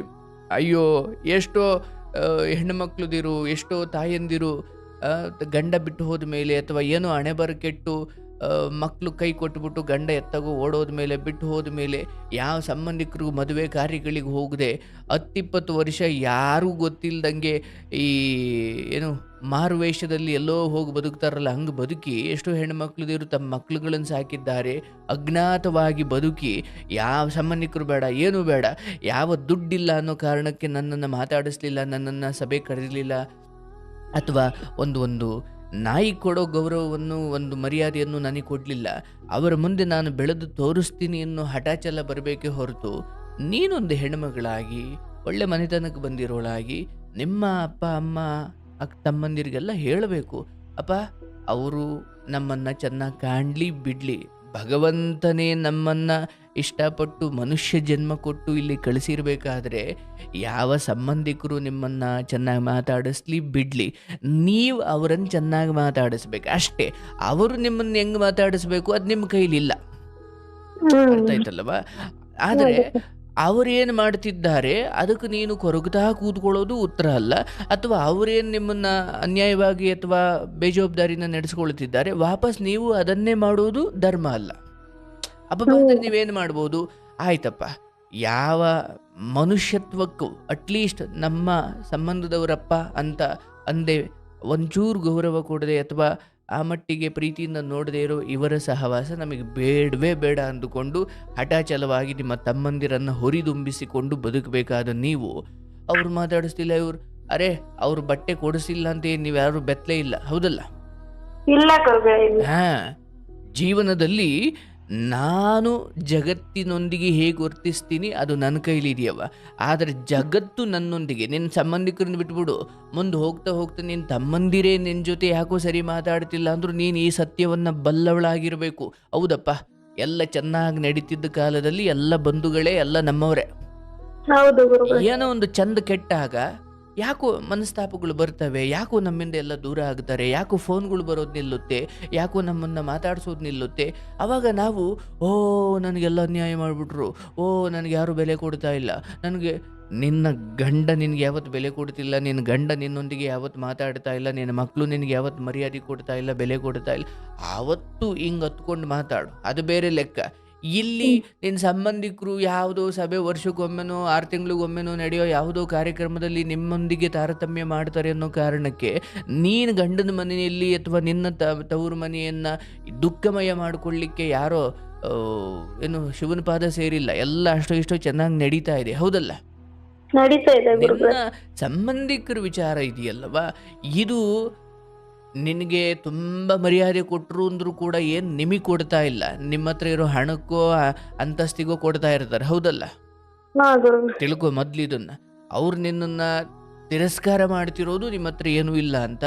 ಅಯ್ಯೋ. ಎಷ್ಟೋ ಹೆಣ್ಣುಮಕ್ಳುದಿರು, ಎಷ್ಟೋ ತಾಯಂದಿರು ಗಂಡ ಬಿಟ್ಟು ಹೋದ ಮೇಲೆ ಅಥವಾ ಏನೋ ಹಣೆ ಬರ ಕೆಟ್ಟು ಮಕ್ಕಳು ಕೈ ಕೊಟ್ಬಿಟ್ಟು ಗಂಡ ಎತ್ತಾಗೋ ಓಡೋದ ಮೇಲೆ, ಬಿಟ್ಟು ಹೋದ ಮೇಲೆ, ಯಾವ ಸಂಬಂಧಿಕರಿಗೂ ಮದುವೆ ಕಾರ್ಯಗಳಿಗೆ ಹೋಗದೆ 10-20 ವರ್ಷ ಯಾರೂ ಗೊತ್ತಿಲ್ಲದಂಗೆ ಈ ಏನು ಮಾರುವೇಷದಲ್ಲಿ ಎಲ್ಲೋ ಹೋಗಿ ಬದುಕ್ತಾರಲ್ಲ, ಹಂಗೆ ಬದುಕಿ ಎಷ್ಟೋ ಹೆಣ್ಣುಮಕ್ಳುದಿರು ತಮ್ಮ ಮಕ್ಳುಗಳನ್ನು ಸಾಕಿದ್ದಾರೆ. ಅಜ್ಞಾತವಾಗಿ ಬದುಕಿ ಯಾವ ಸಂಬಂಧಿಕರು ಬೇಡ, ಏನೂ ಬೇಡ, ಯಾವ ದುಡ್ಡಿಲ್ಲ ಅನ್ನೋ ಕಾರಣಕ್ಕೆ ನನ್ನನ್ನು ಮಾತಾಡಿಸ್ಲಿಲ್ಲ, ನನ್ನನ್ನು ಸಭೆ ಕರೆದಿರಲಿಲ್ಲ, ಅಥವಾ ಒಂದು ನಾಯಿ ಕೊಡೋ ಗೌರವವನ್ನು, ಒಂದು ಮರ್ಯಾದೆಯನ್ನು ನನಗೆ ಕೊಡಲಿಲ್ಲ, ಅವರ ಮುಂದೆ ನಾನು ಬೆಳೆದು ತೋರಿಸ್ತೀನಿ ಅನ್ನೋ ಹಠಾಚಲ ಬರಬೇಕೇ ಹೊರತು, ನೀನೊಂದು ಹೆಣ್ಮಗಳಾಗಿ ಒಳ್ಳೆ ಮನೆತನಕ್ಕೆ ಬಂದಿರೋಳಾಗಿ ನಿಮ್ಮ ಅಪ್ಪ ಅಮ್ಮ ತಮ್ಮಂದಿರಿಗೆಲ್ಲ ಹೇಳಬೇಕು, ಅಪ್ಪ ಅವರು ನಮ್ಮನ್ನು ಚೆನ್ನಾಗಿ ಕಾಣಲಿ ಬಿಡಲಿ, ಭಗವಂತನೇ ನಮ್ಮನ್ನು ಇಷ್ಟಪಟ್ಟು ಮನುಷ್ಯ ಜನ್ಮ ಕೊಟ್ಟು ಇಲ್ಲಿ ಕಳಿಸಿರ್ಬೇಕಾದ್ರೆ ಯಾವ ಸಂಬಂಧಿಕರು ನಿಮ್ಮನ್ನು ಚೆನ್ನಾಗಿ ಮಾತಾಡಿಸ್ಲಿ ಬಿಡಲಿ, ನೀವು ಅವರನ್ನು ಚೆನ್ನಾಗಿ ಮಾತಾಡಿಸ್ಬೇಕು ಅಷ್ಟೇ. ಅವರು ನಿಮ್ಮನ್ನು ಹೆಂಗೆ ಮಾತಾಡಿಸ್ಬೇಕು ಅದು ನಿಮ್ಮ ಕೈಲಿಲ್ಲ, ಅರ್ಥ ಆಯ್ತಲ್ಲವ? ಆದರೆ ಅವರೇನು ಮಾಡ್ತಿದ್ದಾರೆ ಅದಕ್ಕೆ ನೀನು ಕೊರಗುತ್ತಾ ಕೂತ್ಕೊಳ್ಳೋದು ಉತ್ತರ ಅಲ್ಲ. ಅಥವಾ ಅವರೇನು ನಿಮ್ಮನ್ನು ಅನ್ಯಾಯವಾಗಿ ಅಥವಾ ಬೇಜವಾಬ್ದಾರಿನ ನಡೆಸ್ಕೊಳ್ತಿದ್ದಾರೆ, ವಾಪಸ್ ನೀವು ಅದನ್ನೇ ಮಾಡೋದು ಧರ್ಮ ಅಲ್ಲ. ಅಬ್ಬ ನೀವೇನು ಮಾಡ್ಬೋದು, ಆಯ್ತಪ್ಪ, ಯಾವ ಮನುಷ್ಯತ್ವಕ್ಕೂ ಅಟ್ಲೀಸ್ಟ್ ನಮ್ಮ ಸಂಬಂಧದವರಪ್ಪ ಅಂತ ಅಂದೆ ಒಂಚೂರು ಗೌರವ ಕೊಡದೆ ಅಥವಾ ಆ ಮಟ್ಟಿಗೆ ಪ್ರೀತಿಯಿಂದ ನೋಡದೇ ಇರೋ ಇವರ ಸಹವಾಸ ನಮಗೆ ಬೇಡವೇ ಬೇಡ ಅಂದುಕೊಂಡು ಹಠಾಚಲವಾಗಿ ನಿಮ್ಮ ತಮ್ಮಂದಿರನ್ನು ಹುರಿದುಂಬಿಸಿಕೊಂಡು ಬದುಕಬೇಕಾದ ನೀವು, ಅವ್ರು ಮಾತಾಡಿಸ್ತಿಲ್ಲ, ಅರೆ ಅವ್ರು ಬಟ್ಟೆ ಕೊಡಿಸಿಲ್ಲ ಅಂತ ನೀವು ಯಾರು ಬೆತ್ತಲೇ ಇಲ್ಲ, ಹೌದಲ್ಲ? ಇಲ್ಲ ಗುರುಗಳೇ. ಜೀವನದಲ್ಲಿ ನಾನು ಜಗತ್ತಿನೊಂದಿಗೆ ಹೇಗೆ ವರ್ತಿಸ್ತೀನಿ ಅದು ನನ್ನ ಕೈಲಿದೆಯವ. ಆದರೆ ಜಗತ್ತು ನನ್ನೊಂದಿಗೆ, ನಿನ್ನ ಸಂಬಂಧಿಕರನ್ನ ಬಿಟ್ಬಿಡು, ಮುಂದೆ ಹೋಗ್ತಾ ಹೋಗ್ತಾ ನಿನ್ನ ತಮ್ಮಂದಿರೇ ನಿನ್ನ ಜೊತೆ ಯಾಕೋ ಸರಿ ಮಾತಾಡ್ತಿಲ್ಲ ಅಂದರೂ ನೀನು ಈ ಸತ್ಯವನ್ನು ಬಲ್ಲವಳಾಗಿರಬೇಕು. ಹೌದಪ್ಪ, ಎಲ್ಲ ಚೆನ್ನಾಗಿ ನಡೀತಿದ್ದ ಕಾಲದಲ್ಲಿ ಎಲ್ಲ ಬಂಧುಗಳೇ ಎಲ್ಲ ನಮ್ಮವರೇ. ಏನೋ ಒಂದು ಚಂದ ಕೆಟ್ಟಾಗ ಯಾಕೋ ಮನಸ್ತಾಪಗಳು ಬರ್ತವೆ, ಯಾಕೋ ನಮ್ಮಿಂದ ಎಲ್ಲ ದೂರ ಆಗ್ತಾರೆ, ಯಾಕೋ ಫೋನ್ಗಳು ಬರೋದು ನಿಲ್ಲುತ್ತೆ, ಯಾಕೋ ನಮ್ಮನ್ನು ಮಾತಾಡಿಸೋದು ನಿಲ್ಲುತ್ತೆ. ಆವಾಗ ನಾವು ನನಗೆಲ್ಲ ಅನ್ಯಾಯ ಮಾಡಿಬಿಟ್ರು, ನನಗೆ ಯಾರು ಬೆಲೆ ಕೊಡ್ತಾ ಇಲ್ಲ, ನನಗೆ ನಿನ್ನ ಗಂಡ ನಿನಗೆ ಯಾವತ್ತು ಬೆಲೆ ಕೊಡ್ತಿಲ್ಲ, ನಿನ್ನ ಗಂಡ ನಿನ್ನೊಂದಿಗೆ ಯಾವತ್ತು ಮಾತಾಡ್ತಾ ಇಲ್ಲ, ನಿನ್ನ ಮಕ್ಕಳು ನಿನಗೆ ಯಾವತ್ತು ಮರ್ಯಾದೆ ಕೊಡ್ತಾ ಇಲ್ಲ, ಬೆಲೆ ಕೊಡ್ತಾ ಇಲ್ಲ, ಆವತ್ತು ಹಿಂಗೆ ಹತ್ಕೊಂಡು ಮಾತಾಡು, ಅದು ಬೇರೆ ಲೆಕ್ಕ. ಇಲ್ಲಿ ನಿನ್ನ ಸಂಬಂಧಿಕರು ಯಾವುದೋ ಸಭೆ ವರ್ಷಕ್ಕೊಮ್ಮೆನೋ 6 ತಿಂಗಳಿಗೊಮ್ಮೆನೋ ನಡೆಯೋ ಯಾವುದೋ ಕಾರ್ಯಕ್ರಮದಲ್ಲಿ ನಿಮ್ಮೊಂದಿಗೆ ತಾರತಮ್ಯ ಮಾಡ್ತಾರೆ ಅನ್ನೋ ಕಾರಣಕ್ಕೆ ನೀನು ಗಂಡನ ಮನೆಯಲ್ಲಿ ಅಥವಾ ನಿನ್ನ ತವರು ಮನೆಯನ್ನು ದುಃಖಮಯ ಮಾಡಿಕೊಳ್ಳಿಕ್ಕೆ ಯಾರೋ ಆ, ಏನು ಶಿವನ ಪಾದ ಸೇರಿಲ್ಲ, ಎಲ್ಲ ಅಷ್ಟೋ ಇಷ್ಟೋ ಚೆನ್ನಾಗಿ ನಡೀತಾ ಇದೆ, ಹೌದಲ್ಲ? ನಡೀತಾ ಇದೆ ಗುರುಗಳೇ. ನಿನ್ನ ಸಂಬಂಧಿಕರ ವಿಚಾರ ಇದೆಯಲ್ಲವಾ, ಇದು ನಿನಗೆ ತುಂಬ ಮರ್ಯಾದೆ ಕೊಟ್ಟರು ಅಂದರೂ ಕೂಡ ಏನು ನಿಮಗೆ ಕೊಡ್ತಾ ಇಲ್ಲ, ನಿಮ್ಮ ಹತ್ರ ಇರೋ ಹಣಕ್ಕೋ ಅಂತಸ್ತಿಗೋ ಕೊಡ್ತಾ ಇರ್ತಾರೆ, ಹೌದಲ್ಲ? ಹಾ ಗುರುಗಳೇ. ತಿಳ್ಕೊ ಮೊದ್ಲು ಇದನ್ನ. ಅವ್ರು ನಿನ್ನನ್ನು ತಿರಸ್ಕಾರ ಮಾಡ್ತಿರೋದು ನಿಮ್ಮ ಹತ್ರ ಏನೂ ಇಲ್ಲ ಅಂತ,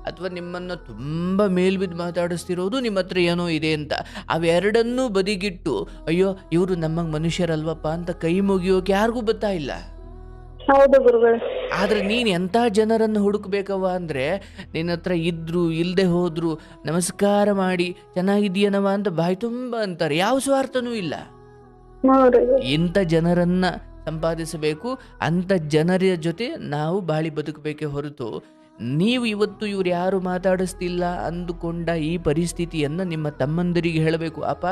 ಅಥವಾ ನಿಮ್ಮನ್ನು ತುಂಬ ಮೇಲ್ಬಿದ್ದು ಮಾತಾಡಿಸ್ತಿರೋದು ನಿಮ್ಮ ಹತ್ರ ಏನೋ ಇದೆ ಅಂತ. ಅವೆರಡನ್ನೂ ಬದಿಗಿಟ್ಟು ಅಯ್ಯೋ ಇವರು ನಮ್ಮಂಗೆ ಮನುಷ್ಯರಲ್ವಪ್ಪ ಅಂತ ಕೈ ಮುಗಿಯೋಕೆ ಯಾರಿಗೂ ಬರ್ತಾ ಇಲ್ಲ. ಹೌದು ಗುರುಗಳೇ. ಆದರೆ ನೀನು ಎಂಥ ಜನರನ್ನು ಹುಡುಕ್ಬೇಕವ್ವ ಅಂದರೆ, ನಿನ್ನ ಹತ್ರ ಇದ್ದರು ಇಲ್ಲದೆ ಹೋದ್ರು ನಮಸ್ಕಾರ ಮಾಡಿ ಚೆನ್ನಾಗಿದ್ದೀಯನವ ಅಂತ ಬಾಯಿ ತುಂಬ ಅಂತಾರೆ, ಯಾವ ಸ್ವಾರ್ಥನೂ ಇಲ್ಲ. ನೋಡ್ರಿ. ಇಂಥ ಜನರನ್ನು ಸಂಪಾದಿಸಬೇಕು, ಅಂಥ ಜನರ ಜೊತೆ ನಾವು ಬಾಳಿ ಬದುಕಬೇಕೇ ಹೊರತು, ನೀವು ಇವತ್ತು ಇವ್ರು ಯಾರು ಮಾತಾಡಿಸ್ತಿಲ್ಲ ಅಂದುಕೊಂಡ ಈ ಪರಿಸ್ಥಿತಿಯನ್ನು ನಿಮ್ಮ ತಮ್ಮಂದಿರಿಗೆ ಹೇಳಬೇಕು, ಅಪ್ಪ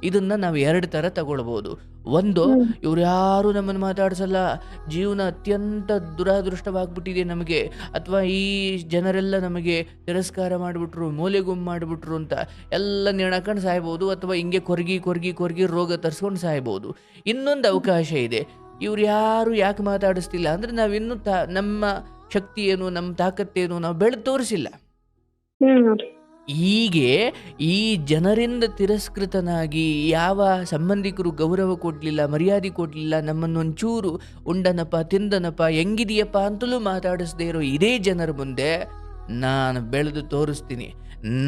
ಇದನ್ನು ನಾವು ಎರಡು ಥರ ತಗೊಳ್ಬೋದು. ಒಂದು, ಇವ್ರು ಯಾರು ನಮ್ಮನ್ನು ಮಾತಾಡಿಸಲ್ಲ, ಜೀವನ ಅತ್ಯಂತ ದುರಾದೃಷ್ಟವಾಗ್ಬಿಟ್ಟಿದೆ ನಮಗೆ, ಅಥವಾ ಈ ಜನರೆಲ್ಲ ನಮಗೆ ತಿರಸ್ಕಾರ ಮಾಡಿಬಿಟ್ರು, ಮೂಲೆಗುಂಬು ಮಾಡಿಬಿಟ್ರು ಅಂತ ಎಲ್ಲ ನೆಣಕೊಂಡು ಸಾಯ್ಬೋದು, ಅಥವಾ ಹಿಂಗೆ ಕೊರ್ಗಿ ರೋಗ ತರಿಸ್ಕೊಂಡು ಸಾಯ್ಬೋದು. ಇನ್ನೊಂದು ಅವಕಾಶ ಇದೆ, ಇವ್ರು ಯಾರು ಯಾಕೆ ಮಾತಾಡಿಸ್ತಿಲ್ಲ ಅಂದರೆ ನಾವಿನ್ನೂ ನಮ್ಮ ಶಕ್ತಿ ಏನು, ನಮ್ಮ ತಾಕತ್ತೇನು ನಾವು ಬೆಳೆದು ತೋರಿಸಿಲ್ಲ. ಹೀಗೆ ಈ ಜನರಿಂದ ತಿರಸ್ಕೃತನಾಗಿ, ಯಾವ ಸಂಬಂಧಿಕರು ಗೌರವ ಕೊಡಲಿಲ್ಲ, ಮರ್ಯಾದೆ ಕೊಡಲಿಲ್ಲ, ನಮ್ಮನ್ನೊಂಚೂರು ಉಂಡನಪ್ಪ ತಿಂದನಪ್ಪ ಹೆಂಗಿದೆಯಪ್ಪ ಅಂತಲೂ ಮಾತಾಡಿಸ್ದೇ ಇರೋ ಇದೇ ಜನರ ಮುಂದೆ ನಾನು ಬೆಳೆದು ತೋರಿಸ್ತೀನಿ,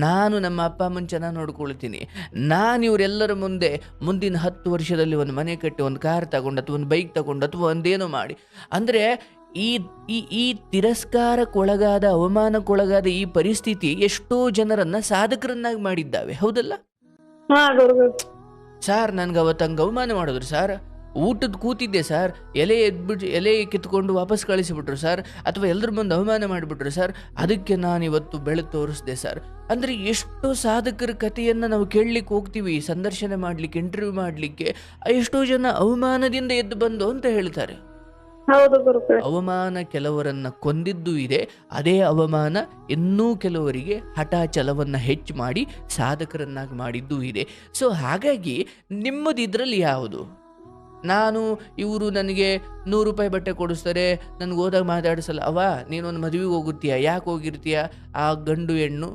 ನಾನು ನಮ್ಮ ಅಪ್ಪ ಅಮ್ಮನ ಚೆನ್ನಾಗಿ ನೋಡ್ಕೊಳ್ತೀನಿ, ನಾನು ಇವರೆಲ್ಲರ ಮುಂದೆ ಮುಂದಿನ 10 ವರ್ಷದಲ್ಲಿ ಒಂದು ಮನೆ ಕಟ್ಟಿ, ಒಂದು ಕಾರ್ ತಗೊಂಡು, ಅಥವಾ ಒಂದು ಬೈಕ್ ತಗೊಂಡು, ಅಥವಾ ಒಂದೇನೋ ಮಾಡಿ, ಅಂದರೆ ಈ ಈ ಈ ತಿರಸ್ಕಾರಕ್ಕೊಳಗಾದ, ಅವಮಾನಕ್ಕೊಳಗಾದ ಈ ಪರಿಸ್ಥಿತಿ ಎಷ್ಟೋ ಜನರನ್ನ ಸಾಧಕರನ್ನಾಗಿ ಮಾಡಿದ್ದಾವೆ, ಹೌದಲ್ಲ? ಸಾರ್ ನನ್ಗೆ ಅವತ್ತು ಹಂಗೆ ಅವಮಾನ ಮಾಡಿದ್ರು ಸರ್, ಊಟದ ಕೂತಿದ್ದೆ ಸರ್, ಎಲೆ ಕಿತ್ಕೊಂಡು ವಾಪಸ್ ಕಳಿಸಿಬಿಟ್ರು ಸರ್, ಅಥವಾ ಎಲ್ಲರ ಮುಂದೆ ಅವಮಾನ ಮಾಡಿಬಿಟ್ರು ಸರ್, ಅದಕ್ಕೆ ನಾನು ಇವತ್ತು ಬೆಳೆದು ತೋರಿಸ್ದೆ ಸರ್. ಅಂದರೆ ಎಷ್ಟೋ ಸಾಧಕರ ಕಥೆಯನ್ನು ನಾವು ಕೇಳಲಿಕ್ಕೆ ಹೋಗ್ತೀವಿ, ಸಂದರ್ಶನ ಮಾಡಲಿಕ್ಕೆ, ಇಂಟರ್ವ್ಯೂ ಮಾಡಲಿಕ್ಕೆ, ಎಷ್ಟೋ ಜನ ಅವಮಾನದಿಂದ ಎದ್ದು ಬಂದು ಅಂತ ಹೇಳ್ತಾರೆ. ಅವಮಾನ ಕೆಲವರನ್ನ ಕೊಂದಿದ್ದು ಇದೆ, ಅದೇ ಅವಮಾನ ಇನ್ನೂ ಕೆಲವರಿಗೆ ಹಠ ಛಲವನ್ನು ಹೆಚ್ಚು ಮಾಡಿ ಸಾಧಕರನ್ನಾಗಿ ಮಾಡಿದ್ದೂ ಇದೆ. ಸೊ ಹಾಗಾಗಿ ನಿಮ್ಮದು ಇದರಲ್ಲಿ ಯಾವುದು? ನಾನು ಇವರು ನನಗೆ 100 ರೂಪಾಯಿ ಬಟ್ಟೆ ಕೊಡಿಸ್ತಾರೆ, ನನಗೆ ಹೋದಾಗ ಮಾತಾಡಿಸಲ್ಲ, ಅವ ನೀನೊಂದು ಮದುವೆಗೆ ಹೋಗುತ್ತೀಯ, ಯಾಕೆ ಹೋಗಿರ್ತೀಯ? ಆ ಗಂಡು ಹೆಣ್ಣು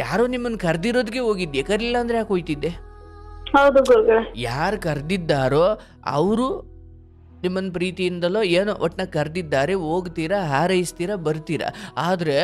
ಯಾರೋ ನಿಮ್ಮನ್ನು ಕರೆದಿರೋದಕ್ಕೆ ಹೋಗಿದ್ದೆ, ಕರೀಲಿಲ್ಲ ಅಂದರೆ ಯಾಕೆ ಹೋಯ್ತಿದ್ದೆ? ಯಾರು ಕರೆದಿದ್ದಾರೋ ಅವರು ನಿಮ್ಮನ್ನು ಪ್ರೀತಿಯಿಂದಲೋ ಏನೋ ಒಟ್ಟಿನಾಗ ಕರೆದಿದ್ದಾರೆ, ಹೋಗ್ತೀರಾ, ಹಾರೈಸ್ತೀರಾ, ಬರ್ತೀರಾ. ಆದರೆ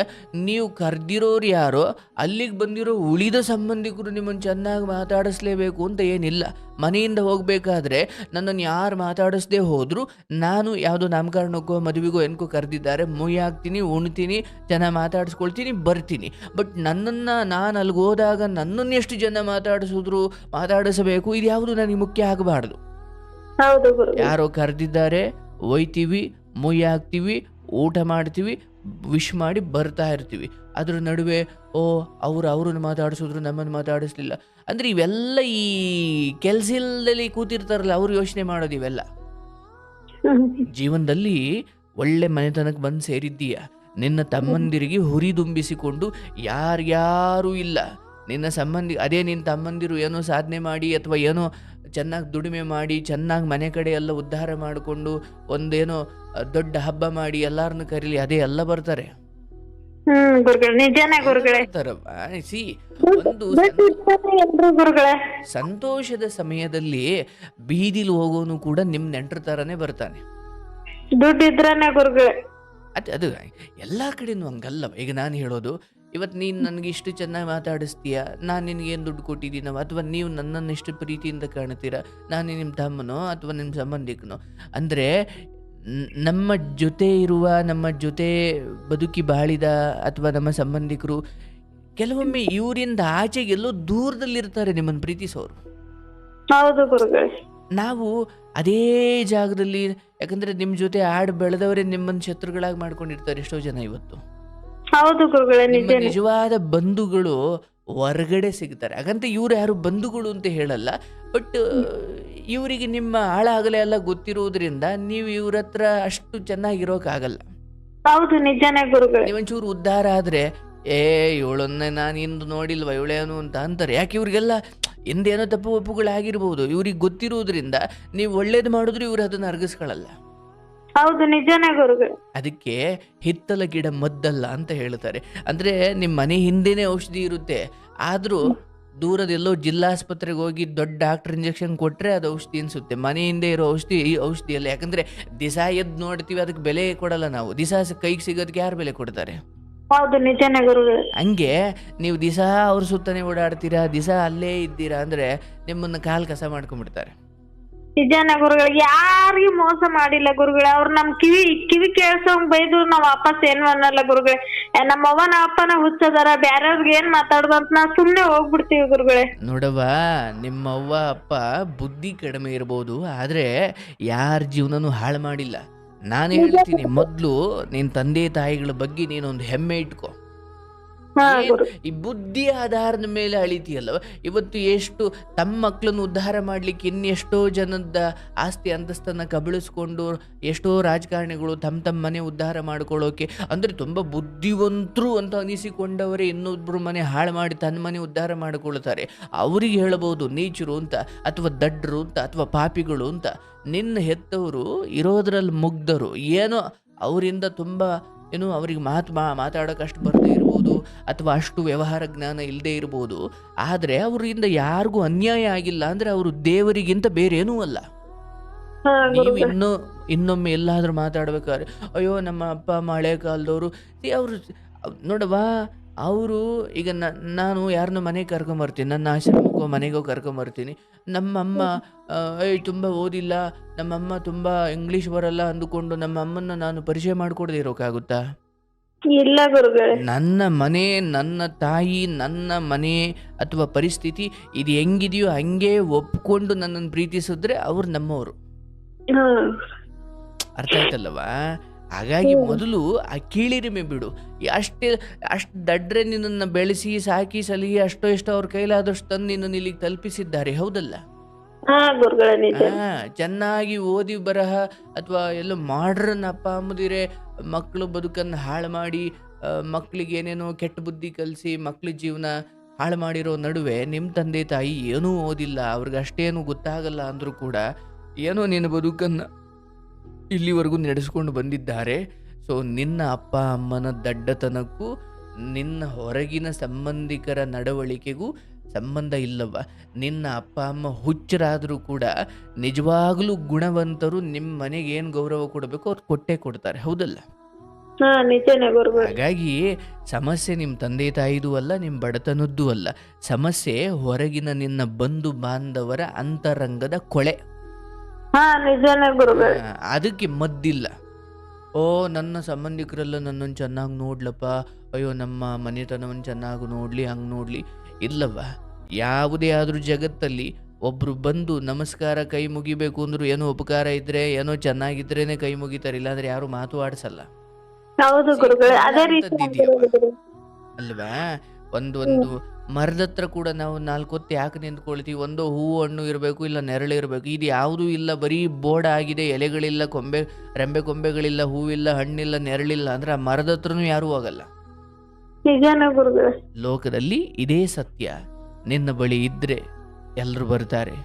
ನೀವು ಕರೆದಿರೋರು ಯಾರೋ, ಅಲ್ಲಿಗೆ ಬಂದಿರೋ ಉಳಿದ ಸಂಬಂಧಿಕರು ನಿಮ್ಮನ್ನು ಚೆನ್ನಾಗಿ ಮಾತಾಡಿಸ್ಲೇಬೇಕು ಅಂತ ಏನಿಲ್ಲ. ಮನೆಯಿಂದ ಹೋಗಬೇಕಾದ್ರೆ ನನ್ನನ್ನು ಯಾರು ಮಾತಾಡಿಸ್ದೇ ಹೋದರೂ, ನಾನು ಯಾವುದೋ ನಾಮಕರಣಕ್ಕೋ ಮದುವೆಗೋ ಏನಕ್ಕೋ ಕರೆದಿದ್ದಾರೆ, ಮುಯ್ಯಾಗ್ತೀನಿ, ಉಣ್ತೀನಿ, ಚೆನ್ನಾಗಿ ಮಾತಾಡಿಸ್ಕೊಳ್ತೀನಿ, ಬರ್ತೀನಿ. ಬಟ್ ನನ್ನನ್ನು ನಾನು ಅಲ್ಲಿಗೆ ಹೋದಾಗ ನನ್ನನ್ನು ಎಷ್ಟು ಜನ ಮಾತಾಡಿಸಬೇಕು, ಇದು ಯಾವುದು ನನಗೆ ಮುಖ್ಯ ಆಗಬಾರ್ದು. ಯಾರೋ ಕರೆದಿದ್ದಾರೆ, ಒಯ್ತೀವಿ, ಮುಯ್ಯ ಹಾಕ್ತೀವಿ, ಊಟ ಮಾಡ್ತೀವಿ, ವಿಶ್ ಮಾಡಿ ಬರ್ತಾ ಇರ್ತೀವಿ. ಅದ್ರ ನಡುವೆ ಅವ್ರನ್ನ ಮಾತಾಡಿಸಿದ್ರು, ನಮ್ಮನ್ನು ಮಾತಾಡಿಸ್ಲಿಲ್ಲ ಅಂದರೆ ಇವೆಲ್ಲ ಈ ಕೆಲಸ ಇಲ್ಲದಲ್ಲಿ ಕೂತಿರ್ತಾರಲ್ಲ, ಅವ್ರು ಯೋಚನೆ ಮಾಡೋದು ಇವೆಲ್ಲ. ಜೀವನದಲ್ಲಿ ಒಳ್ಳೆ ಮನೆತನಕ್ಕೆ ಬಂದು ಸೇರಿದ್ದೀಯ, ನಿನ್ನ ತಮ್ಮಂದಿರಿಗೆ ಹುರಿದುಂಬಿಸಿಕೊಂಡು ಯಾರ್ಯಾರೂ ಇಲ್ಲ, ನಿನ್ನ ಅದೇ ನಿನ್ನ ತಮ್ಮಂದಿರು ಏನೋ ಸಾಧನೆ ಮಾಡಿ, ಅಥವಾ ಏನೋ ಚೆನ್ನಾಗಿ ದುಡಿಮೆ ಮಾಡಿ, ಚೆನ್ನಾಗಿ ಮನೆ ಕಡೆ ಎಲ್ಲ ಉದ್ಧಾರ ಮಾಡಿಕೊಂಡು, ಒಂದೇನೋ ದೊಡ್ಡ ಹಬ್ಬ ಮಾಡಿ ಎಲ್ಲಾರನ್ನು ಕರೀಲಿ, ಅದೇ ಎಲ್ಲ ಬರ್ತಾರೆ. ಸಂತೋಷದ ಸಮಯದಲ್ಲಿ ಬೀದಿಲಿ ಹೋಗೋನು ಕೂಡ ನಿಮ್ ನೆಂಟ್ರ ತರನೇ ಬರ್ತಾನೆ, ಅದು ಎಲ್ಲಾ ಕಡೆನೂ ಹಂಗಲ್ಲ. ಈಗ ನಾನು ಹೇಳೋದು, ಇವತ್ತು ನೀನು ನನಗೆ ಇಷ್ಟು ಚೆನ್ನಾಗಿ ಮಾತಾಡಿಸ್ತೀಯ, ನಾನು ನಿನಗೇನು ದುಡ್ಡು ಕೊಟ್ಟಿದ್ದೀನೋ, ಅಥವಾ ನೀವು ನನ್ನನ್ನು ಇಷ್ಟು ಪ್ರೀತಿಯಿಂದ ಕಾಣ್ತೀರ, ನಾನು ನಿಮ್ಮ ತಮ್ಮನೋ ಅಥವಾ ನಿಮ್ಮ ಸಂಬಂಧಿಕನೋ, ಅಂದರೆ ನಮ್ಮ ಜೊತೆ ಇರುವ, ನಮ್ಮ ಜೊತೆ ಬದುಕಿ ಬಾಳಿದ ಅಥವಾ ನಮ್ಮ ಸಂಬಂಧಿಕರು ಕೆಲವೊಮ್ಮೆ ಇವರಿಂದ ಆಚೆಗೆಲ್ಲೋ ದೂರದಲ್ಲಿರ್ತಾರೆ ನಿಮ್ಮನ್ನು ಪ್ರೀತಿಸೋರು. ನಾವು ಅದೇ ಜಾಗದಲ್ಲಿ, ಯಾಕಂದರೆ ನಿಮ್ಮ ಜೊತೆ ಬೆಳೆದವರೇ ನಿಮ್ಮನ್ನು ಶತ್ರುಗಳಾಗಿ ಮಾಡ್ಕೊಂಡಿರ್ತಾರೆ ಎಷ್ಟೋ ಜನ ಇವತ್ತು. ನಿಜವಾದ ಬಂಧುಗಳು ಹೊರಗಡೆ ಸಿಗ್ತಾರೆ, ಹಾಗಂತ ಇವ್ರು ಯಾರು ಬಂಧುಗಳು ಅಂತ ಹೇಳಲ್ಲ. ಬಟ್ ಇವರಿಗೆ ನಿಮ್ಮ ಆಳ ಅಗಲ ಎಲ್ಲ ಗೊತ್ತಿರೋದ್ರಿಂದ ನೀವು ಇವ್ರ ಹತ್ರ ಅಷ್ಟು ಚೆನ್ನಾಗಿರೋಕ್ಕಾಗಲ್ಲ. ನೀವೊಂಚೂರು ಉದ್ಧಾರ ಆದ್ರೆ, ಇವಳನ್ನೇ ನಾನು ಇಂದು ನೋಡಿಲ್ವ ಇವಳೇನು ಅಂತ ಅಂತಾರೆ. ಯಾಕೆ ಇವ್ರಿಗೆಲ್ಲ ಹಿಂದೇನೋ ತಪ್ಪು ಒಪ್ಪುಗಳಾಗಿರ್ಬೋದು, ಇವ್ರಿಗೆ ಗೊತ್ತಿರುವುದರಿಂದ ನೀವು ಒಳ್ಳೇದು ಮಾಡಿದ್ರು ಇವ್ರು ಅದನ್ನು ಅರ್ಗಿಸ್ಕೊಳ್ಳಲ್ಲ. ಹೌದು ನಿಜನೇ ಗುರುಗಳೇ. ಅದಕ್ಕೆ ಹಿತ್ತಲ ಗಿಡ ಮದ್ದಲ್ಲ ಅಂತ ಹೇಳ್ತಾರೆ. ಅಂದರೆ ನಿಮ್ಮ ಮನೆ ಹಿಂದೆನೇ ಔಷಧಿ ಇರುತ್ತೆ, ಆದರೂ ದೂರದೆಲ್ಲೋ ಜಿಲ್ಲಾಸ್ಪತ್ರೆಗೆ ಹೋಗಿ ದೊಡ್ಡ ಡಾಕ್ಟರ್ ಇಂಜೆಕ್ಷನ್ ಕೊಟ್ಟರೆ ಅದು ಔಷಧಿ ಅನಿಸುತ್ತೆ. ಮನೆ ಹಿಂದೆ ಇರೋ ಔಷಧಿ ಈ ಔಷಧಿ ಅಲ್ಲ. ಯಾಕಂದರೆ ದಿಸ ಎದ್ದು ನೋಡ್ತೀವಿ, ಅದಕ್ಕೆ ಬೆಲೆ ಕೊಡಲ್ಲ ನಾವು. ದಿಸ ಕೈಗೆ ಸಿಗೋದಕ್ಕೆ ಯಾರು ಬೆಲೆ ಕೊಡ್ತಾರೆ? ಹೌದು ನಿಜನೇ ಗುರುಗಳೇ. ಹಂಗೆ ನೀವು ದಿಸ ಅವ್ರ ಸುತ್ತನೇ ಓಡಾಡ್ತೀರಾ, ದಿಸ ಅಲ್ಲೇ ಇದ್ದೀರಾ ಅಂದರೆ ನಿಮ್ಮನ್ನು ಕಾಲು ಕಸ ಮಾಡ್ಕೊಂಡ್ಬಿಡ್ತಾರೆ. ನಿಜಾನ ಗುರುಗಳಿಗೆ ಯಾರಿಗೂ ಮೋಸ ಮಾಡಿಲ್ಲ ಗುರುಗಳೇ. ಅವ್ರು ನಮ್ ಕಿವಿ ಕೇಳ್ಸೋಂಗ್ ಬೈದ್ರು ನಾವ್ ವಾಪಸ್ ಏನು ಅನ್ನಲ್ಲ ಗುರುಗಳೇ. ನಮ್ಮ ಅವ್ವನ ಅಪ್ಪನ ಹುಚ್ಚದಾರ, ಬ್ಯಾರ್ಯಾರ್ಗೆ ಏನ್ ಮಾತಾಡ್ದು ಅಂತ ನಾವ್ ಸುಮ್ನೆ ಹೋಗ್ಬಿಡ್ತೀವಿ ಗುರುಗಳೇ. ನೋಡವ್ವ, ನಿಮ್ಮ ಅವ್ವ ಅಪ್ಪ ಬುದ್ಧಿ ಕಡಿಮೆ ಇರ್ಬೋದು, ಆದರೆ ಯಾರ ಜೀವನನೂ ಹಾಳು ಮಾಡಿಲ್ಲ. ನಾನು ಹೇಳ್ತೀನಿ, ಮೊದಲು ನಿನ್ನ ತಂದೆ ತಾಯಿಗಳ ಬಗ್ಗೆ ನೀನೊಂದು ಹೆಮ್ಮೆ ಇಟ್ಕೋ. ಹಾ ಏನ್ ಗುರು. ಈ ಬುದ್ಧಿ ಆಧಾರದ ಮೇಲೆ ಅಳಿತೀಯಲ್ಲವ. ಇವತ್ತು ಎಷ್ಟು ತಮ್ಮ ಮಕ್ಕಳನ್ನು ಉದ್ಧಾರ ಮಾಡ್ಲಿಕ್ಕೆ ಇನ್ನೆಷ್ಟೋ ಜನದ ಆಸ್ತಿ ಅಂತಸ್ತನ್ನ ಕಬಳಿಸ್ಕೊಂಡು ಎಷ್ಟೋ ರಾಜಕಾರಣಿಗಳು ತಮ್ಮ ಮನೆ ಉದ್ಧಾರ ಮಾಡ್ಕೊಳ್ಳೋಕೆ, ಅಂದರೆ ತುಂಬ ಬುದ್ಧಿವಂತರು ಅಂತ ಅನಿಸಿಕೊಂಡವರೇ ಇನ್ನೊಬ್ರು ಮನೆ ಹಾಳು ಮಾಡಿ ತನ್ನ ಮನೆ ಉದ್ಧಾರ ಮಾಡಿಕೊಳ್ತಾರೆ. ಅವರಿಗೆ ಹೇಳಬಹುದು ನೀಚರು ಅಂತ, ಅಥವಾ ದಡ್ಡರು ಅಂತ, ಅಥವಾ ಪಾಪಿಗಳು ಅಂತ. ನಿನ್ನ ಹೆತ್ತವರು ಇರೋದ್ರಲ್ಲಿ ಮುಗ್ಧರು. ಏನೋ ಅವರಿಂದ ತುಂಬ ಅವರಿಗೆ ಮಾತಾಡೋಕೆ ಅಷ್ಟು ಬರದೇ ಇರ್ಬೋದು, ಅಥವಾ ಅಷ್ಟು ವ್ಯವಹಾರ ಜ್ಞಾನ ಇಲ್ಲದೆ ಇರ್ಬೋದು, ಆದರೆ ಅವರಿಂದ ಯಾರಿಗೂ ಅನ್ಯಾಯ ಆಗಿಲ್ಲ ಅಂದರೆ ಅವರು ದೇವರಿಗಿಂತ ಬೇರೇನೂ ಅಲ್ಲ. ಹಾ ನೀವು ಇನ್ನೊಮ್ಮೆ ಎಲ್ಲಾದರೂ ಮಾತಾಡ್ಬೇಕಾದ್ರೆ, ಅಯ್ಯೋ ನಮ್ಮ ಅಪ್ಪ ಅಮ್ಮ ಹಳೆ ಕಾಲದವರು, ಅವರು ನೋಡವಾ, ಅವರು ಈಗ ನಾನು ಯಾರನ್ನೋ ಮನೆಗೆ ಕರ್ಕೊಂಬರ್ತೀನಿ, ನನ್ನ ಆಶ್ರಮಕ್ಕೋ ಮನೆಗೋ ಕರ್ಕೊಂಬರ್ತೀನಿ. ನಮ್ಮಮ್ಮ ತುಂಬ ಓದಿಲ್ಲ, ನಮ್ಮಮ್ಮ ತುಂಬ ಇಂಗ್ಲೀಷ್ ಬರಲ್ಲ ಅಂದುಕೊಂಡು ನಮ್ಮ ಅಮ್ಮನ್ನ ನಾನು ಪರಿಚಯ ಮಾಡಿಕೊಡದೆ ಇರೋಕ್ಕಾಗುತ್ತಾ? ಇಲ್ಲ ಗುರುಗಳೇ. ನನ್ನ ಮನೆ, ನನ್ನ ತಾಯಿ, ನನ್ನ ಮನೆ ಅಥವಾ ಪರಿಸ್ಥಿತಿ ಇದು ಹೆಂಗಿದೆಯೋ ಹಂಗೆ ಒಪ್ಕೊಂಡು ನನ್ನನ್ನು ಪ್ರೀತಿಸಿದ್ರೆ ಅವ್ರು ನಮ್ಮವರು. ಹ್ಮ್ ಅರ್ಥ ಆಯ್ತಲ್ಲವಾ? ಹಾಗಾಗಿ ಮೊದಲು ಆ ಕೀಳಿರಿಮೆ ಬಿಡು. ಅಷ್ಟು ದಡ್ರೆ ನಿನ್ನನ್ನು ಬೆಳೆಸಿ ಸಾಕಿ ಸಲಿಗೆ ಅಷ್ಟೋ ಎಷ್ಟೋ ಅವ್ರ ಕೈಲಾದಷ್ಟು ತಂದು ನಿನ್ನನ್ನು ಇಲ್ಲಿಗೆ ತಲುಪಿಸಿದ್ದಾರೆ, ಹೌದಲ್ಲ? ಹಾ ಗುರುಗಳೇ ನಿಜ. ಚೆನ್ನಾಗಿ ಓದಿ ಬರಹ ಅಥವಾ ಎಲ್ಲೋ ಮಾಡ್ರನ್ ಅಪ್ಪ ಅಮ್ಮದಿರೆ ಮಕ್ಕಳು ಬದುಕನ್ನು ಹಾಳು ಮಾಡಿ, ಮಕ್ಕಳಿಗೆ ಏನೇನೋ ಕೆಟ್ಟ ಬುದ್ಧಿ ಕಲಿಸಿ ಮಕ್ಕಳ ಜೀವನ ಹಾಳು ಮಾಡಿರೋ ನಡುವೆ ನಿಮ್ಮ ತಂದೆ ತಾಯಿ ಏನೂ ಓದಿಲ್ಲ, ಅವ್ರಿಗೆ ಅಷ್ಟೇನು ಗೊತ್ತಾಗಲ್ಲ ಅಂದರೂ ಕೂಡ ಏನೋ ನಿನ್ನ ಬದುಕನ್ನು ಇಲ್ಲಿವರೆಗೂ ನಡೆಸ್ಕೊಂಡು ಬಂದಿದ್ದಾರೆ. ಸೊ ನಿನ್ನ ಅಪ್ಪ ಅಮ್ಮನ ದಡ್ಡತನಕ್ಕೂ ನಿನ್ನ ಹೊರಗಿನ ಸಂಬಂಧಿಕರ ನಡವಳಿಕೆಗೂ ಸಂಬಂಧ ಇಲ್ಲವ. ನಿನ್ನ ಅಪ್ಪ ಅಮ್ಮ ಹುಚ್ಚರಾದರೂ ಕೂಡ ನಿಜವಾಗ್ಲೂ ಗುಣವಂತರು. ನಿಮ್ಮ ಮನೆಗೆ ಏನು ಗೌರವ ಕೊಡಬೇಕು ಅವ್ರು ಕೊಟ್ಟೇ ಕೊಡ್ತಾರೆ, ಹೌದಲ್ಲ? ಹಾ ನಿಜನೇ ಗುರುಗಳೇ. ಹಾಗಾಗಿ ಸಮಸ್ಯೆ ನಿಮ್ಮ ತಂದೆ ತಾಯಿದೂ ಅಲ್ಲ, ನಿಮ್ಮ ಬಡತನದ್ದು ಅಲ್ಲ. ಸಮಸ್ಯೆ ಹೊರಗಿನ ನಿನ್ನ ಬಂಧು ಬಾಂಧವರ ಅಂತರಂಗದ ಕೊಳೆ. ಹಾ ನಿಜನೇ ಗುರುಗಳೇ. ಅದಕ್ಕೆ ಮದ್ದಿಲ್ಲ. ಓ ನನ್ನ ಸಂಬಂಧಿಕರೆಲ್ಲ ನನ್ನನ್ನು ಚೆನ್ನಾಗಿ ನೋಡ್ಲಪ್ಪ, ಅಯ್ಯೋ ನಮ್ಮ ಮನೆತನವನ್ನು ಚೆನ್ನಾಗಿ ನೋಡಲಿ, ಹಂಗೆ ನೋಡಲಿ. ಇಲ್ಲವ, ಯಾವುದೇ ಆದರೂ ಜಗತ್ತಲ್ಲಿ ಒಬ್ಬರು ಬಂದು ನಮಸ್ಕಾರ ಕೈ ಮುಗಿಬೇಕು ಅಂದ್ರು ಏನೋ ಉಪಕಾರ ಇದ್ರೆ, ಏನೋ ಚೆನ್ನಾಗಿದ್ರೇನೆ ಕೈ ಮುಗಿತಾರೆ, ಇಲ್ಲಾಂದ್ರೆ ಯಾರು ಮಾತು ಆಡಿಸಲ್ಲ. ಹೌದು ಗುರುಗಳೇ. ಅದೇ ರೀತಿ ಅಲ್ವಾ? ಒಂದು ಮರದ ಹತ್ರ ಕೂಡ ನಾವು 4 ಹೊತ್ತು ಯಾಕೆ ನಿಂತ್ಕೊಳ್ತೀವಿ? ಒಂದೋ ಹೂವು ಹಣ್ಣು ಇರಬೇಕು, ಇಲ್ಲ ನೆರಳು ಇರಬೇಕು. ಇದು ಯಾವುದೂ ಇಲ್ಲ, ಬರೀ ಬೋರ್ಡ್ ಆಗಿದೆ, ಎಲೆಗಳಿಲ್ಲ, ರೆಂಬೆ ಕೊಂಬೆಗಳಿಲ್ಲ, ಹೂವಿಲ್ಲ, ಹಣ್ಣಿಲ್ಲ, ನೆರಳಿಲ್ಲ ಅಂದ್ರೆ ಆ ಮರದ ಹತ್ರನೂ ಯಾರೂ ಹೋಗಲ್ಲ. ನಿಜನೇ ಗುರುಗಳೇ. ಲೋಕದಲ್ಲಿ ಇದೇ ಸತ್ಯ. ನಿನ್ನ ಬಳಿ ಇದ್ರೆ ಎಲ್ಲರೂ ಬರ್ತಾರೆ.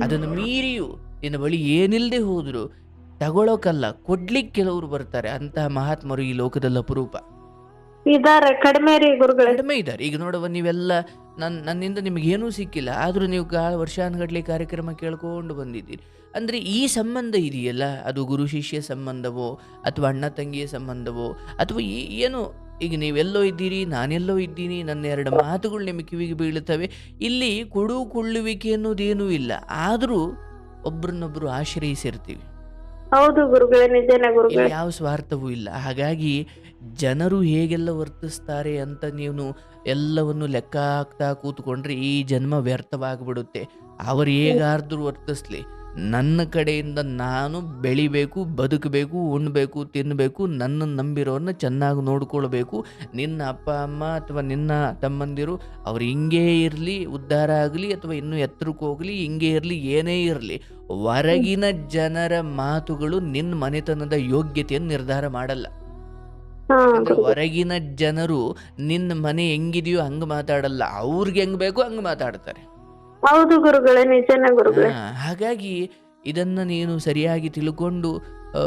ಅದನ್ನು ಮೀರಿಯೂ ನಿನ್ನ ಬಳಿ ಏನಿಲ್ಲದೆ ಹೋದ್ರು ತಗೊಳೋಕಲ್ಲ, ಕೊಡ್ಲಿಕ್ಕೆ ಕೆಲವರು ಬರ್ತಾರೆ. ಅಂತಹ ಮಹಾತ್ಮರು ಈ ಲೋಕದಲ್ಲಿ ಅಪರೂಪ ಇದಾರೆ, ಕಡಿಮೆ ರೀ ಗುರುಗಳೇ. ಕಡಿಮೆ ಇದ್ದಾರೆ. ಈಗ ನೋಡುವ, ನೀವೆಲ್ಲ ನನ್ನಿಂದ ನಿಮಗೇನೂ ಸಿಕ್ಕಿಲ್ಲ, ಆದರೂ ನೀವು ವರ್ಷಾನುಗಟ್ಲೆ ಕಾರ್ಯಕ್ರಮ ಕೇಳ್ಕೊಂಡು ಬಂದಿದ್ದೀರಿ. ಅಂದರೆ ಈ ಸಂಬಂಧ ಇದೆಯಲ್ಲ, ಅದು ಗುರು ಶಿಷ್ಯ ಸಂಬಂಧವೋ ಅಥವಾ ಅಣ್ಣ ತಂಗಿಯ ಸಂಬಂಧವೋ ಅಥವಾ ಏನೋ. ಈಗ ನೀವೆಲ್ಲೋ ಇದ್ದೀರಿ, ನಾನೆಲ್ಲೋ ಇದ್ದೀನಿ, ನನ್ನ 2 ಮಾತುಗಳು ನಿಮಗೆ ಕಿವಿಗೆ ಬೀಳುತ್ತವೆ. ಇಲ್ಲಿ ಕೊಳ್ಳುವಿಕೆ ಅನ್ನೋದೇನೂ ಇಲ್ಲ, ಆದರೂ ಒಬ್ರನ್ನೊಬ್ರು ಆಶ್ರಯಿಸಿರ್ತೀವಿ. ಹೌದು ಗುರುಗಳೇ, ನಿಜನೇ ಗುರುಗಳೇ. ಯಾವ ಸ್ವಾರ್ಥವೂ ಇಲ್ಲ. ಹಾಗಾಗಿ ಜನರು ಹೇಗೆಲ್ಲ ವರ್ತಿಸ್ತಾರೆ ಅಂತ ನೀವು ಎಲ್ಲವನ್ನು ಲೆಕ್ಕ ಹಾಕ್ತಾ ಕೂತ್ಕೊಂಡ್ರೆ ಈ ಜನ್ಮ ವ್ಯರ್ಥವಾಗಿಬಿಡುತ್ತೆ. ಅವರು ಹೇಗಾದ್ರೂ ವರ್ತಿಸ್ಲಿ, ನನ್ನ ಕಡೆಯಿಂದ ನಾನು ಬೆಳಿಬೇಕು, ಬದುಕಬೇಕು, ಉಣ್ಬೇಕು, ತಿನ್ನಬೇಕು, ನನ್ನನ್ನು ನಂಬಿರೋರನ್ನ ಚೆನ್ನಾಗಿ ನೋಡ್ಕೊಳ್ಬೇಕು. ನಿನ್ನ ಅಪ್ಪ ಅಮ್ಮ ಅಥವಾ ನಿನ್ನ ತಮ್ಮಂದಿರು ಅವ್ರು ಹಿಂಗೇ ಇರಲಿ, ಉದ್ಧಾರ ಆಗಲಿ ಅಥವಾ ಇನ್ನೂ ಎತ್ತರಕ್ಕೆ ಹೋಗಲಿ, ಹಿಂಗೇ ಇರಲಿ, ಏನೇ ಇರಲಿ, ಹೊರಗಿನ ಜನರ ಮಾತುಗಳು ನಿನ್ನ ಮನೆತನದ ಯೋಗ್ಯತೆಯನ್ನು ನಿರ್ಧಾರ ಮಾಡಲ್ಲ. ಯಾಕಂದ್ರೆ ಹೊರಗಿನ ಜನರು ನಿನ್ನ ಮನೆ ಹೆಂಗಿದೆಯೋ ಹಂಗೆ ಮಾತಾಡಲ್ಲ, ಅವ್ರಿಗೆ ಹೆಂಗ್ ಬೇಕೋ ಹಂಗೆ ಮಾತಾಡ್ತಾರೆ. ಹೌದು ಗುರುಗಳೇ, ನಿಜನೇ ಗುರುಗಳೇ. ಹಾಗಾಗಿ ಇದನ್ನು ನೀನು ಸರಿಯಾಗಿ ತಿಳ್ಕೊಂಡು ಆ,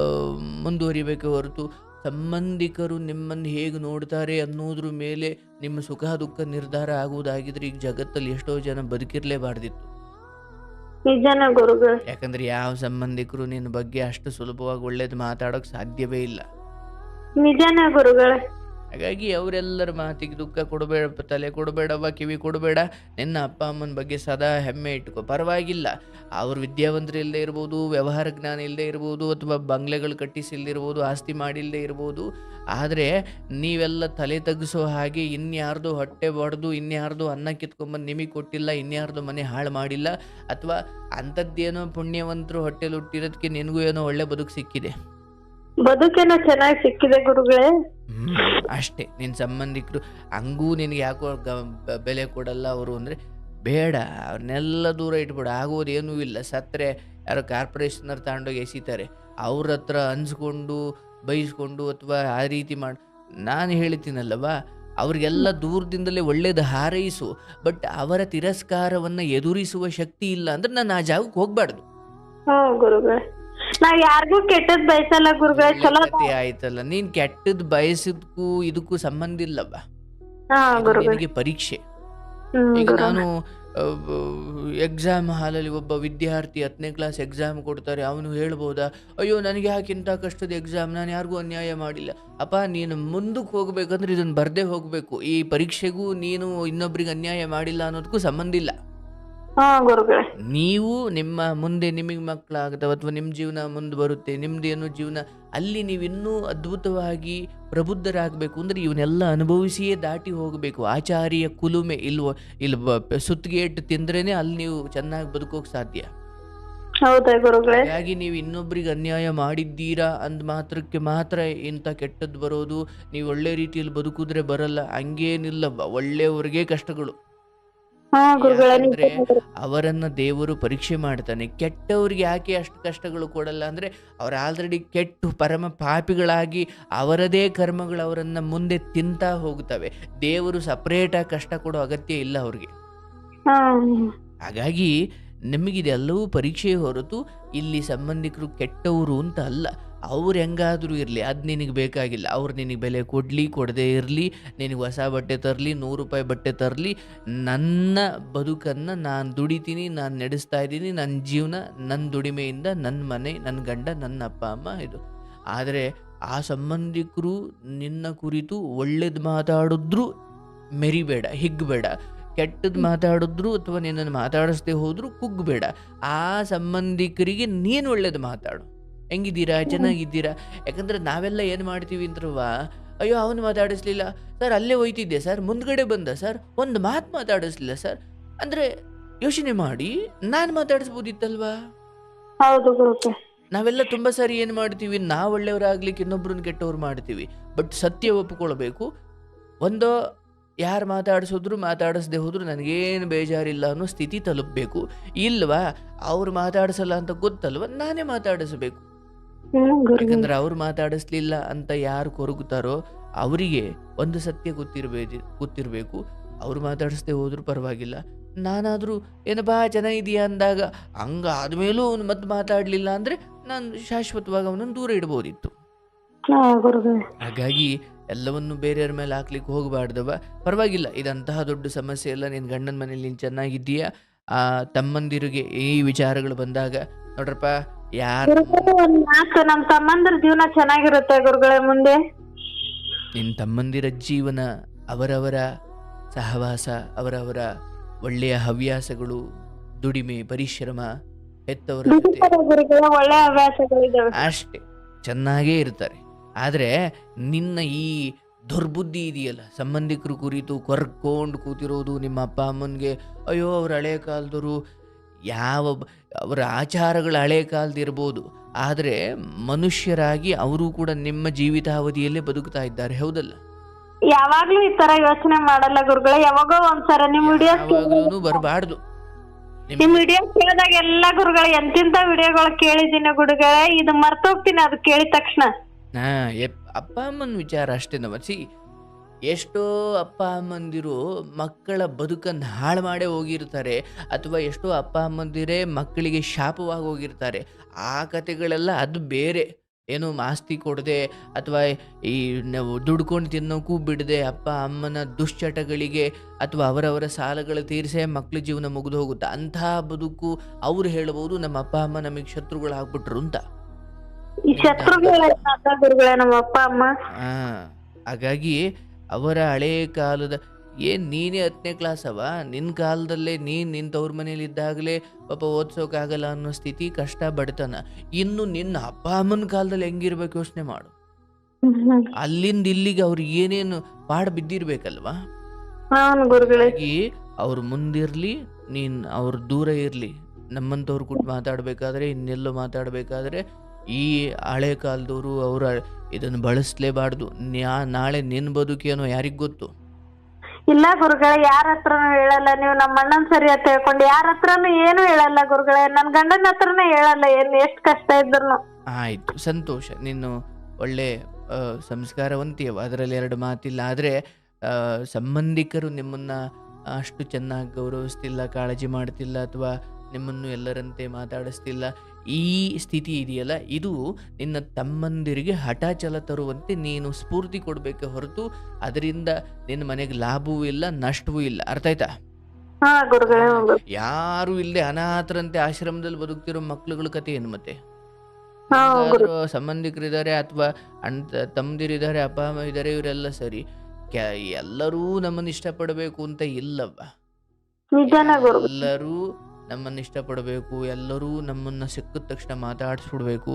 ಮುಂದುವರಿಬೇಕೆ ಹೊರತು ಸಂಬಂಧಿಕರು ನಿಮ್ಮನ್ನು ಹೇಗೆ ನೋಡ್ತಾರೆ ಅನ್ನೋದ್ರ ಮೇಲೆ ನಿಮ್ಮ ಸುಖ ದುಃಖ ನಿರ್ಧಾರ ಆಗುವುದಾಗಿದ್ರೆ ಈಗ ಜಗತ್ತಲ್ಲಿ ಎಷ್ಟೋ ಜನ ಬದುಕಿರ್ಲೇಬಾರ್ದಿತ್ತು. ನಿಜನೇ ಗುರುಗಳೇ. ಯಾಕಂದ್ರೆ ಯಾವ ಸಂಬಂಧಿಕರು ನಿನ್ನ ಬಗ್ಗೆ ಅಷ್ಟು ಸುಲಭವಾಗಿ ಒಳ್ಳೇದು ಮಾತಾಡೋಕೆ ಸಾಧ್ಯವೇ ಇಲ್ಲ. ನಿಜನೇ ಗುರುಗಳೇ. ಹಾಗಾಗಿ ಅವರೆಲ್ಲರ ಮಾತಿಗೆ ದುಃಖ ಕೊಡಬೇಡ, ತಲೆ ಕೊಡಬೇಡವ್ವ, ಕಿವಿ ಕೊಡಬೇಡ. ನಿನ್ನ ಅಪ್ಪ ಅಮ್ಮನ ಬಗ್ಗೆ ಸದಾ ಹೆಮ್ಮೆ ಇಟ್ಕೋ. ಪರವಾಗಿಲ್ಲ, ಅವ್ರು ವಿದ್ಯಾವಂತರು ಇಲ್ಲದೆ ಇರ್ಬೋದು, ವ್ಯವಹಾರ ಜ್ಞಾನ ಇಲ್ಲದೆ ಇರ್ಬೋದು, ಅಥವಾ ಬಂಗ್ಲೆಗಳು ಕಟ್ಟಿಸಿಲ್ದಿರ್ಬೋದು, ಆಸ್ತಿ ಮಾಡಿಲ್ಲದೆ ಇರ್ಬೋದು. ಆದರೆ ನೀವೆಲ್ಲ ತಲೆ ತಗ್ಗಿಸೋ ಹಾಗೆ ಇನ್ಯಾರ್ದು ಹೊಟ್ಟೆ ಬಡ್ದು, ಇನ್ಯಾರ್ದು ಅನ್ನ ಕಿತ್ಕೊಂಬಂದು ನಿಮಗೆ ಕೊಟ್ಟಿಲ್ಲ, ಇನ್ಯಾರ್ದು ಮನೆ ಹಾಳು ಮಾಡಿಲ್ಲ, ಅಥವಾ ಅಂಥದ್ದೇನೋ ಪುಣ್ಯವಂತರು ಹೊಟ್ಟೆಲಿ ಹುಟ್ಟಿರೋದಕ್ಕೆ ನಿನಗೂ ಏನೋ ಒಳ್ಳೆ ಬದುಕು ಸಿಕ್ಕಿದೆ. ಬದುಕೇನೋ ಚೆನ್ನಾಗಿ ಸಿಕ್ಕಿದೆ ಗುರುಗಳೇ. ಅಷ್ಟೇ. ನಿನ್ನ ಸಂಬಂಧಿಕರು ಹಂಗೂ ನಿನಗೆ ಯಾಕೋ ಬೆಲೆ ಕೊಡಲ್ಲ ಅವರು ಅಂದರೆ ಬೇಡ, ಅವ್ರನ್ನೆಲ್ಲ ದೂರ ಇಟ್ಬಿಡು. ಆಗೋದೇನೂ ಇಲ್ಲ. ಸತ್ತರೆ ಯಾರೋ ಕಾರ್ಪೊರೇಷನರ್ ತಗೊಂಡೋಗಿ ಎಸಿತಾರೆ. ಅವ್ರ ಹತ್ರ ಅನ್ಸ್ಕೊಂಡು ಬೈಸ್ಕೊಂಡು ಅಥವಾ ಆ ರೀತಿ ಮಾಡಿ ನಾನು ಹೇಳ್ತೀನಲ್ಲವ, ಅವ್ರಿಗೆಲ್ಲ ದೂರದಿಂದಲೇ ಒಳ್ಳೇದು ಹಾರೈಸು. ಬಟ್ ಅವರ ತಿರಸ್ಕಾರವನ್ನು ಎದುರಿಸುವ ಶಕ್ತಿ ಇಲ್ಲ ಅಂದ್ರೆ ನಾನು ಆ ಜಾಗಕ್ಕೆ ಹೋಗ್ಬಾರ್ದು. ಗುರುಗಳೇ, ನಾವ್ ಯಾರಿಗೂ ಕೆಟ್ಟದ್ ಬಯಸಲ್ಲ ಗುರುಗಳೇ. ಚಲೋ ಕತೆ ಆಯ್ತಲ್ಲ, ನೀನ್ ಕೆಟ್ಟದ್ ಬಯಸಿದ್ಕೂ ಇದಕ್ಕೂ ಸಂಬಂಧ ಇಲ್ಲವ. ನಿನಗೆ ಪರೀಕ್ಷೆ. ಈಗ ನಾನು ಎಕ್ಸಾಮ್ ಹಾಲಲ್ಲಿ ಒಬ್ಬ ವಿದ್ಯಾರ್ಥಿ 10ನೇ ಕ್ಲಾಸ್ ಎಕ್ಸಾಮ್ ಕೊಡ್ತಾರೆ. ಅವನು ಹೇಳ್ಬೋದಾ, ಅಯ್ಯೋ ನನಗೆ ಯಾಕಿಂತ ಕಷ್ಟದ ಎಕ್ಸಾಮ್, ನಾನು ಯಾರಿಗೂ ಅನ್ಯಾಯ ಮಾಡಿಲ್ಲ. ಅಪ್ಪ, ನೀನು ಮುಂದಕ್ಕೆ ಹೋಗ್ಬೇಕಂದ್ರೆ ಇದನ್ನು ಬರ್ದೇ ಹೋಗ್ಬೇಕು. ಈ ಪರೀಕ್ಷೆಗೂ ನೀನು ಇನ್ನೊಬ್ರಿಗೆ ಅನ್ಯಾಯ ಮಾಡಿಲ್ಲ ಅನ್ನೋದಕ್ಕೂ ಸಂಬಂಧ ಇಲ್ಲ. ನೀವು ನಿಮ್ಮ ಮುಂದೆ ನಿಮಗೆ ಮಕ್ಕಳಾಗ್ತವೆ ಅಥವಾ ನಿಮ್ಮ ಜೀವನ ಮುಂದೆ ಬರುತ್ತೆ, ನಿಮ್ದೇನು ಜೀವನ, ಅಲ್ಲಿ ನೀವು ಇನ್ನೂ ಅದ್ಭುತವಾಗಿ ಪ್ರಬುದ್ಧರಾಗಬೇಕು ಅಂದ್ರೆ ಇವನ್ನೆಲ್ಲ ಅನುಭವಿಸಿಯೇ ದಾಟಿ ಹೋಗಬೇಕು. ಆಚಾರ್ಯ ಕುಲುಮೆ ಸುತ್ತಿಗೆಟ್ಟು ತಿಂದ್ರೇನೆ ಅಲ್ಲಿ ನೀವು ಚೆನ್ನಾಗಿ ಬದುಕೋಕೆ ಸಾಧ್ಯ. ಹಾಗಾಗಿ ನೀವು ಇನ್ನೊಬ್ರಿಗೆ ಅನ್ಯಾಯ ಮಾಡಿದ್ದೀರಾ ಅಂದ ಮಾತ್ರಕ್ಕೆ ಮಾತ್ರ ಇಂಥ ಕೆಟ್ಟದ್ದು ಬರೋದು. ನೀವು ಒಳ್ಳೆ ರೀತಿಯಲ್ಲಿ ಬದುಕಿದ್ರೆ ಬರಲ್ಲ. ಹಂಗೇನಿಲ್ಲ, ಒಳ್ಳೆಯವ್ರಿಗೆ ಕಷ್ಟಗಳು. ಯಾಕಂದ್ರೆ ಅವರನ್ನ ದೇವರು ಪರೀಕ್ಷೆ ಮಾಡ್ತಾನೆ. ಕೆಟ್ಟವ್ರಿಗೆ ಯಾಕೆ ಅಷ್ಟು ಕಷ್ಟಗಳು ಕೊಡಲ್ಲ ಅಂದ್ರೆ ಅವ್ರು ಆಲ್ರೆಡಿ ಕೆಟ್ಟು ಪರಮ ಪಾಪಿಗಳಾಗಿ ಅವರದೇ ಕರ್ಮಗಳು ಅವರನ್ನ ಮುಂದೆ ತಿಂತಾ ಹೋಗ್ತವೆ. ದೇವರು ಸಪರೇಟಾಗಿ ಕಷ್ಟ ಕೊಡೋ ಅಗತ್ಯ ಇಲ್ಲ ಅವ್ರಿಗೆ. ಹಾಗಾಗಿ ನಿಮಗಿದೆಲ್ಲವೂ ಪರೀಕ್ಷೆ ಹೊರತು ಇಲ್ಲಿ ಸಂಬಂಧಿಕರು ಕೆಟ್ಟವರು ಅಂತ ಅಲ್ಲ. ಅವ್ರು ಹೆಂಗಾದರೂ ಇರಲಿ, ಅದು ನಿನಗೆ ಬೇಕಾಗಿಲ್ಲ. ಅವ್ರು ನಿನಗೆ ಬೆಲೆ ಕೊಡಲಿ ಕೊಡದೇ ಇರಲಿ, ನಿನಗೆ ಹೊಸ ಬಟ್ಟೆ ತರಲಿ, 100 ರೂಪಾಯಿ ಬಟ್ಟೆ ತರಲಿ, ನನ್ನ ಬದುಕನ್ನು ನಾನು ದುಡಿತೀನಿ, ನಾನು ನಡೆಸ್ತಾ ಇದ್ದೀನಿ, ನನ್ನ ಜೀವನ ನನ್ನ ದುಡಿಮೆಯಿಂದ, ನನ್ನ ಮನೆ, ನನ್ನ ಗಂಡ, ನನ್ನ ಅಪ್ಪ ಅಮ್ಮ ಇದು. ಆದರೆ ಆ ಸಂಬಂಧಿಕರು ನಿನ್ನ ಕುರಿತು ಒಳ್ಳೇದು ಮಾತಾಡಿದ್ರು ಮೆರಿಬೇಡ, ಹಿಗ್ಬೇಡ. ಕೆಟ್ಟದ್ದು ಮಾತಾಡಿದ್ರು ಅಥವಾ ನಿನ್ನನ್ನು ಮಾತಾಡಿಸ್ದೆ ಹೋದರೂ ಕುಗ್ಬೇಡ. ಆ ಸಂಬಂಧಿಕರಿಗೆ ನೀನು ಒಳ್ಳೇದು ಮಾತಾಡು. ಹೆಂಗಿದ್ದೀರಾ, ಚೆನ್ನಾಗಿದ್ದೀರಾ? ಯಾಕಂದ್ರೆ ನಾವೆಲ್ಲ ಏನು ಮಾಡ್ತೀವಿ ಅಂದ್ರವಾ, ಅಯ್ಯೋ ಅವನು ಮಾತಾಡಿಸ್ಲಿಲ್ಲ ಸರ್, ಅಲ್ಲೇ ಹೋಯ್ತಿದ್ದೆ ಸರ್, ಮುಂದ್ಗಡೆ ಬಂದ ಸರ್, ಒಂದು ಮಾತು ಮಾತಾಡಿಸ್ಲಿಲ್ಲ ಸರ್ ಅಂದರೆ ಯೋಚನೆ ಮಾಡಿ ನಾನು ಮಾತಾಡಿಸ್ಬೋದಿತ್ತಲ್ವಾ? ನಾವೆಲ್ಲ ತುಂಬ ಸಾರಿ ಏನು ಮಾಡ್ತೀವಿ, ನಾವು ಒಳ್ಳೆಯವರಾಗ್ಲಿಕ್ಕೆ ಇನ್ನೊಬ್ರನ್ನ ಕೆಟ್ಟವ್ರು ಮಾಡ್ತೀವಿ. ಬಟ್ ಸತ್ಯ ಒಪ್ಕೊಳ್ಬೇಕು. ಒಂದೋ ಯಾರು ಮಾತಾಡಿಸಿದ್ರು ಮಾತಾಡಿಸ್ದೆ ಹೋದ್ರು ನನಗೇನು ಬೇಜಾರಿಲ್ಲ ಅನ್ನೋ ಸ್ಥಿತಿ ತಲುಪಬೇಕು. ಇಲ್ವಾ, ಅವ್ರು ಮಾತಾಡಿಸಲ್ಲ ಅಂತ ಗೊತ್ತಲ್ವ, ನಾನೇ ಮಾತಾಡಿಸ್ಬೇಕು. ಯಾಕಂದ್ರೆ ಅವ್ರು ಮಾತಾಡಿಸ್ಲಿಲ್ಲ ಅಂತ ಯಾರು ಕೊರಗುತ್ತಾರೋ ಅವರಿಗೆ ಒಂದು ಸತ್ಯ ಗೊತ್ತಿರಬೇಕು. ಅವ್ರು ಮಾತಾಡಿಸ್ದೆ ಹೋದ್ರು ಪರವಾಗಿಲ್ಲ, ನಾನಾದರೂ ಏನಪ್ಪಾ ಚೆನ್ನಾಗಿದೆಯಾ ಅಂದಾಗ ಹಂಗಾದ್ಮೇಲೂ ಅವನು ಮತ್ತೆ ಮಾತಾಡಲಿಲ್ಲ ಅಂದರೆ ನಾನು ಶಾಶ್ವತವಾಗಿ ಅವನನ್ನು ದೂರ ಇಡ್ಬೋದಿತ್ತು. ಹಾಗಾಗಿ ಎಲ್ಲವನ್ನು ಬೇರೆಯವ್ರ ಮೇಲೆ ಹಾಕ್ಲಿಕ್ಕೆ ಹೋಗಬಾರ್ದವ. ಪರವಾಗಿಲ್ಲ, ಇದಂತಹ ದೊಡ್ಡ ಸಮಸ್ಯೆ ಎಲ್ಲ. ನಿನ್ನ ಗಂಡನ ಮನೇಲಿ ನೀನು ಚೆನ್ನಾಗಿದ್ದೀಯಾ? ಆ ತಮ್ಮಂದಿರಿಗೆ ಈ ವಿಚಾರಗಳು ಬಂದಾಗ ನೋಡ್ರಪ್ಪ, ಯಾರು ನಮ್ಮ ತಮ್ಮಂದಿರ ಜೀವನ ಚೆನ್ನಾಗಿರುತ್ತೆ ಗುರುಗಳೇ ಮುಂದೆ. ನಿನ್ನ ತಮ್ಮಂದಿರ ಜೀವನ, ಅವರವರ ಸಹವಾಸ, ಅವರವರ ಒಳ್ಳೆಯ ಹವ್ಯಾಸಗಳು, ದುಡಿಮೆ, ಪರಿಶ್ರಮ, ಹೆತ್ತವರ ಒಳ್ಳೆ ಹವ್ಯಾಸಗಳಿದ್ದಾವೆ, ಅಷ್ಟೇ ಚೆನ್ನಾಗೇ ಇರ್ತಾರೆ. ಆದರೆ ನಿನ್ನ ಈ ದುರ್ಬುದ್ಧಿ ಇದೆಯಲ್ಲ, ಸಂಬಂಧಿಕರು ಕುರಿತು ಕೊರ್ಕೊಂಡು ಕೂತಿರೋದು, ನಿಮ್ಮ ಅಪ್ಪ ಅಮ್ಮನಿಗೆ ಅಯ್ಯೋ ಅವ್ರ ಹಳೆ ಕಾಲದವರು, ಅವರ ಆಚಾರಗಳು ಹಳೆ ಕಾಲದಿರ್ಬೋದು, ಆದರೆ ಮನುಷ್ಯರಾಗಿ ಅವರು ಕೂಡ ನಿಮ್ಮ ಜೀವಿತಾವಧಿಯಲ್ಲೇ ಬದುಕ್ತಾ ಇದ್ದಾರೆ, ಹೌದಲ್ಲ? ಯಾವಾಗ್ಲೂ ಈ ತರ ಯೋಚನೆ ಮಾಡಲ್ಲ ಗುರುಗಳೇ. ಯಾವಾಗೋ ಒಂದ್ಸರ ನಿಮ್ ವಿಡಿಯೋಸ್ ಬರಬಾರ್ದು. ನಿಮ್ ವಿಡಿಯೋ ಕೇಳಿದಾಗ ಎಲ್ಲ ಗುರುಗಳೇ ಎಂತಿಂತ ವಿಡಿಯೋಗಳು ಕೇಳಿದ್ದೀನಿ ಗುರುಗಳೇ, ಇದು ಮರ್ತೋಗ್ತೀನಿ ಅದು ಕೇಳಿದ ತಕ್ಷಣ. ಅಪ್ಪ ಅಮ್ಮನ ವಿಚಾರ ಅಷ್ಟೇ. ಎಷ್ಟೋ ಅಪ್ಪ ಅಮ್ಮಂದಿರು ಮಕ್ಕಳ ಬದುಕನ್ನು ಹಾಳು ಮಾಡೇ ಹೋಗಿರ್ತಾರೆ, ಅಥವಾ ಎಷ್ಟೋ ಅಪ್ಪ ಅಮ್ಮಂದಿರೇ ಮಕ್ಕಳಿಗೆ ಶಾಪವಾಗಿ ಹೋಗಿರ್ತಾರೆ. ಆ ಕತೆಗಳೆಲ್ಲ ಅದು ಬೇರೆ. ಏನು ಆಸ್ತಿ ಕೊಡದೆ ಅಥವಾ ಈ ನಾವು ದುಡ್ಕೊಂಡು ತಿನ್ನೋಕ್ಕೂ ಬಿಡದೆ ಅಪ್ಪ ಅಮ್ಮನ ದುಶ್ಚಟಗಳಿಗೆ ಅಥವಾ ಅವರವರ ಸಾಲಗಳು ತೀರಿಸೇ ಮಕ್ಳ ಜೀವನ ಮುಗಿದು ಹೋಗುತ್ತೆ. ಅಂತಹ ಬದುಕು ಅವ್ರು ಹೇಳ್ಬೋದು ನಮ್ಮ ಅಪ್ಪ ಅಮ್ಮ ನಮಗೆ ಶತ್ರುಗಳಾಗ್ಬಿಟ್ರು ಅಂತ. ಈ ಶತ್ರುಗಳೇ ಗುರುಗಳೇ ನಮ್ಮ ಅಪ್ಪ ಅಮ್ಮ. ಆ, ಹಾಗಾಗಿ ಅವರ ಹಳೇ ಕಾಲದ ನೀನೇ 10ನೇ ಕ್ಲಾಸ್ ನಿನ್ನ ಕಾಲದಲ್ಲೇ ನಿನ್ನ ತವ್ರ ಮನೇಲಿ ಇದ್ದಾಗಲೇ ಪಾಪ ಓದ್ಸೋಕ್ಕಾಗಲ್ಲ ಅನ್ನೋ ಸ್ಥಿತಿ, ಕಷ್ಟ, ಬಡತನ. ಇನ್ನು ನಿನ್ನ ಅಪ್ಪ ಅಮ್ಮನ ಕಾಲದಲ್ಲಿ ಹೆಂಗಿರ್ಬೇಕು ಯೋಚನೆ ಮಾಡು. ಅಲ್ಲಿಂದ ಇಲ್ಲಿಗೆ ಅವ್ರು ಏನೇನು ಪಾಡು ಬಿದ್ದಿರ್ಬೇಕಲ್ವಾ. ಹೌದು ಗುರುಗಳೇ. ಹಾಗಾಗಿ ಅವ್ರು ಮುಂದಿರ್ಲಿ, ನೀನ್ ಅವ್ರ ದೂರ ಇರ್ಲಿ. ನಮ್ಮಂಥವ್ರು ಕೂಟ್ ಮಾತಾಡ್ಬೇಕಾದ್ರೆ, ಇನ್ನೆಲ್ಲೋ ಮಾತಾಡ್ಬೇಕಾದ್ರೆ ಈ ಹಳೆ ಕಾಲದವರು ಅವರ ಇದನ್ನು ಬಳಸಲೇಬಾರ್ದು. ನಾಳೆ ನಿನ್ನ ಬದುಕೇನೋ ಯಾರಿಗ್ ಗೊತ್ತು. ಇಲ್ಲ ಗುರುಗಳೇ, ಯಾರ ಹತ್ರನು ಹೇಳಲ್ಲ. ನೀವು ನಮ್ಮ ಅಣ್ಣನ್ ಸರಿ ಅಂತ ಹೇಳ್ಕೊಂಡು ಯಾರ ಹತ್ರನು ಏನು ಹೇಳಲ್ಲ ಗುರುಗಳೇ. ನನ್ ಗಂಡನ ಹತ್ರನೇ ಹೇಳಲ್ಲ ಏನ್ ಎಷ್ಟ್ ಕಷ್ಟ ಇದ್ರು. ಆಯ್ತು, ಸಂತೋಷ. ನೀನು ಒಳ್ಳೆ ಸಂಸ್ಕಾರವಂತಿಯವ, ಅದರಲ್ಲಿ ಎರಡು ಮಾತಿಲ್ಲ. ಆದರೆ ಸಂಬಂಧಿಕರು ನಿಮ್ಮನ್ನು ಅಷ್ಟು ಚೆನ್ನಾಗಿ ಗೌರವಿಸ್ತಿಲ್ಲ, ಕಾಳಜಿ ಮಾಡ್ತಿಲ್ಲ, ಅಥವಾ ನಿಮ್ಮನ್ನು ಎಲ್ಲರಂತೆ ಮಾತಾಡಿಸ್ತಿಲ್ಲ. ಈ ಸ್ಥಿತಿ ಇದೆಯಲ್ಲ, ಇದು ನಿನ್ನ ತಮ್ಮಂದಿರಿಗೆ ಹಠಾಚಲ ತರುವಂತೆ ನೀನು ಸ್ಫೂರ್ತಿ ಕೊಡಬೇಕೆ ಹೊರತು ಅದರಿಂದ ನಿನ್ನ ಮನೆಗೆ ಲಾಭವೂ ಇಲ್ಲ, ನಷ್ಟವೂ ಇಲ್ಲ. ಅರ್ಥ ಆಯ್ತಾ? ಹಾ ಗುರುಗಳೇ. ಯಾರು ಇಲ್ಲದೆ ಅನಾಥರಂತೆ ಆಶ್ರಮದಲ್ಲಿ ಬದುಕ್ತಿರೋ ಮಕ್ಳುಗಳ ಕತೆ ಏನು ಮತ್ತೆ? ಹಾ ಗುರು. ಯಾರು ಸಂಬಂಧಿಕರಿದ್ದಾರೆ ಅಥವಾ ತಮ್ಮದಿರಿದ್ದಾರೆ, ಅಪ್ಪ ಅಮ್ಮ ಇದ್ದಾರೆ, ಇವರೆಲ್ಲ ಸರಿ. ಎಲ್ಲರೂ ನಮ್ಮನ್ನು ಇಷ್ಟಪಡಬೇಕು ಅಂತ ಇಲ್ಲವ್ವ. ನಿಜಾನ ಗುರು. ಎಲ್ಲರೂ ನಮ್ಮನ್ನು ಇಷ್ಟಪಡಬೇಕು, ಎಲ್ಲರೂ ನಮ್ಮನ್ನು ಸಿಕ್ಕಿದ ತಕ್ಷಣ ಮಾತಾಡಿಸ್ಬಿಡ್ಬೇಕು.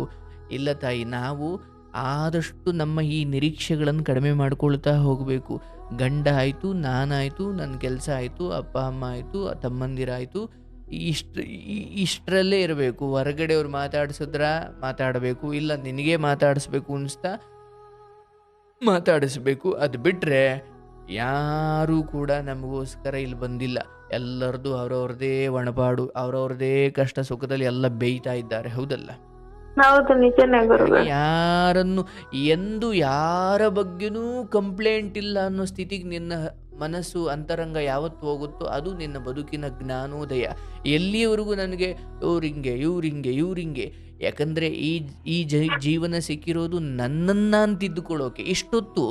ಇಲ್ಲ ತಾಯಿ, ನಾವು ಆದಷ್ಟು ನಮ್ಮ ಈ ನಿರೀಕ್ಷೆಗಳನ್ನು ಕಡಿಮೆ ಮಾಡ್ಕೊಳ್ತಾ ಹೋಗಬೇಕು. ಗಂಡ ಆಯಿತು, ನಾನಾಯಿತು, ನನ್ನ ಕೆಲಸ ಆಯಿತು, ಅಪ್ಪ ಅಮ್ಮ ಆಯಿತು, ತಮ್ಮಂದಿರಾಯಿತು, ಇಷ್ಟರಲ್ಲೇ ಇರಬೇಕು. ಹೊರಗಡೆ ಅವ್ರು ಮಾತಾಡಬೇಕು, ಇಲ್ಲ ನಿನಗೆ ಮಾತಾಡಿಸ್ಬೇಕು ಅನಿಸ್ತಾ ಮಾತಾಡಿಸ್ಬೇಕು. ಅದು ಬಿಟ್ಟರೆ ಯಾರೂ ಕೂಡ ನಮಗೋಸ್ಕರ ಇಲ್ಲಿ ಬಂದಿಲ್ಲ. ಎಲ್ಲರದು ಅವ್ರವ್ರದೇ ಒಣಪಾಡು, ಅವ್ರವ್ರದೇ ಕಷ್ಟ ಸುಖದಲ್ಲಿ ಎಲ್ಲ ಬೇಯ್ತಾ ಇದ್ದಾರೆ. ಹೌದಲ್ಲ? ಹೌದು, ನಿಜನೇ ಗುರುಗಳೇ. ಯಾರನ್ನು ಎಂದು ಯಾರ ಬಗ್ಗೆನೂ ಕಂಪ್ಲೇಂಟ್ ಇಲ್ಲ ಅನ್ನೋ ಸ್ಥಿತಿಗೆ ನಿನ್ನ ಮನಸ್ಸು, ಅಂತರಂಗ ಯಾವತ್ತು ಹೋಗುತ್ತೋ ಅದು ನಿನ್ನ ಬದುಕಿನ ಜ್ಞಾನೋದಯ. ಎಲ್ಲಿಯವರೆಗೂ ನನಗೆ ಇವ್ರಿಂಗೆ ಯಾಕಂದರೆ ಈ ಜೀವನ ಸಿಕ್ಕಿರೋದು ನನ್ನನ್ನು ನಾನು ತಿದ್ದುಕೊಳ್ಳೋಕೆ. ಇಷ್ಟೊತ್ತು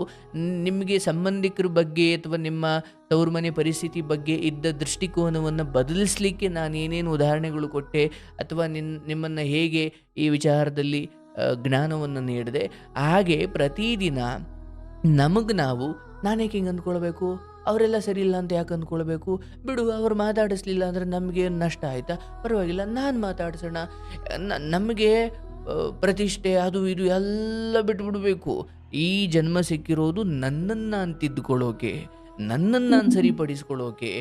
ನಿಮಗೆ ಸಂಬಂಧಿಕರ ಬಗ್ಗೆ ಅಥವಾ ನಿಮ್ಮ ತವ್ರ ಮನೆ ಪರಿಸ್ಥಿತಿ ಬಗ್ಗೆ ಇದ್ದ ದೃಷ್ಟಿಕೋನವನ್ನು ಬದಲಿಸಲಿಕ್ಕೆ ನಾನು ಏನೇನು ಉದಾಹರಣೆಗಳು ಕೊಟ್ಟೆ, ಅಥವಾ ನಿಮ್ಮನ್ನು ಹೇಗೆ ಈ ವಿಚಾರದಲ್ಲಿ ಜ್ಞಾನವನ್ನು ನೀಡಿದೆ. ಹಾಗೆ ಪ್ರತಿದಿನ ನಮಗೆ ನಾನೇಕೆ ಹಿಂಗೆ ಅಂದ್ಕೊಳ್ಬೇಕು, ಅವರೆಲ್ಲ ಸರಿ ಇಲ್ಲ ಅಂತ ಯಾಕೆ ಅಂದ್ಕೊಳ್ಬೇಕು, ಬಿಡು ಅವ್ರು ಮಾತಾಡಿಸ್ಲಿಲ್ಲ ಅಂದರೆ ನಮಗೆ ನಷ್ಟ ಆಯಿತಾ, ಪರವಾಗಿಲ್ಲ ನಾನು ಮಾತಾಡ್ಸೋಣ. ನಮಗೆ ಪ್ರತಿಷ್ಠೆ ಅದು ಇದು ಎಲ್ಲ ಬಿಟ್ಬಿಡ್ಬೇಕು. ಈ ಜನ್ಮ ಸಿಕ್ಕಿರೋದು ನನ್ನನ್ನು ನಾನು ತಿದ್ದುಕೊಳ್ಳೋಕೆ, ನನ್ನನ್ನು ನಾನು ಸರಿಪಡಿಸ್ಕೊಳ್ಳೋಕೆ.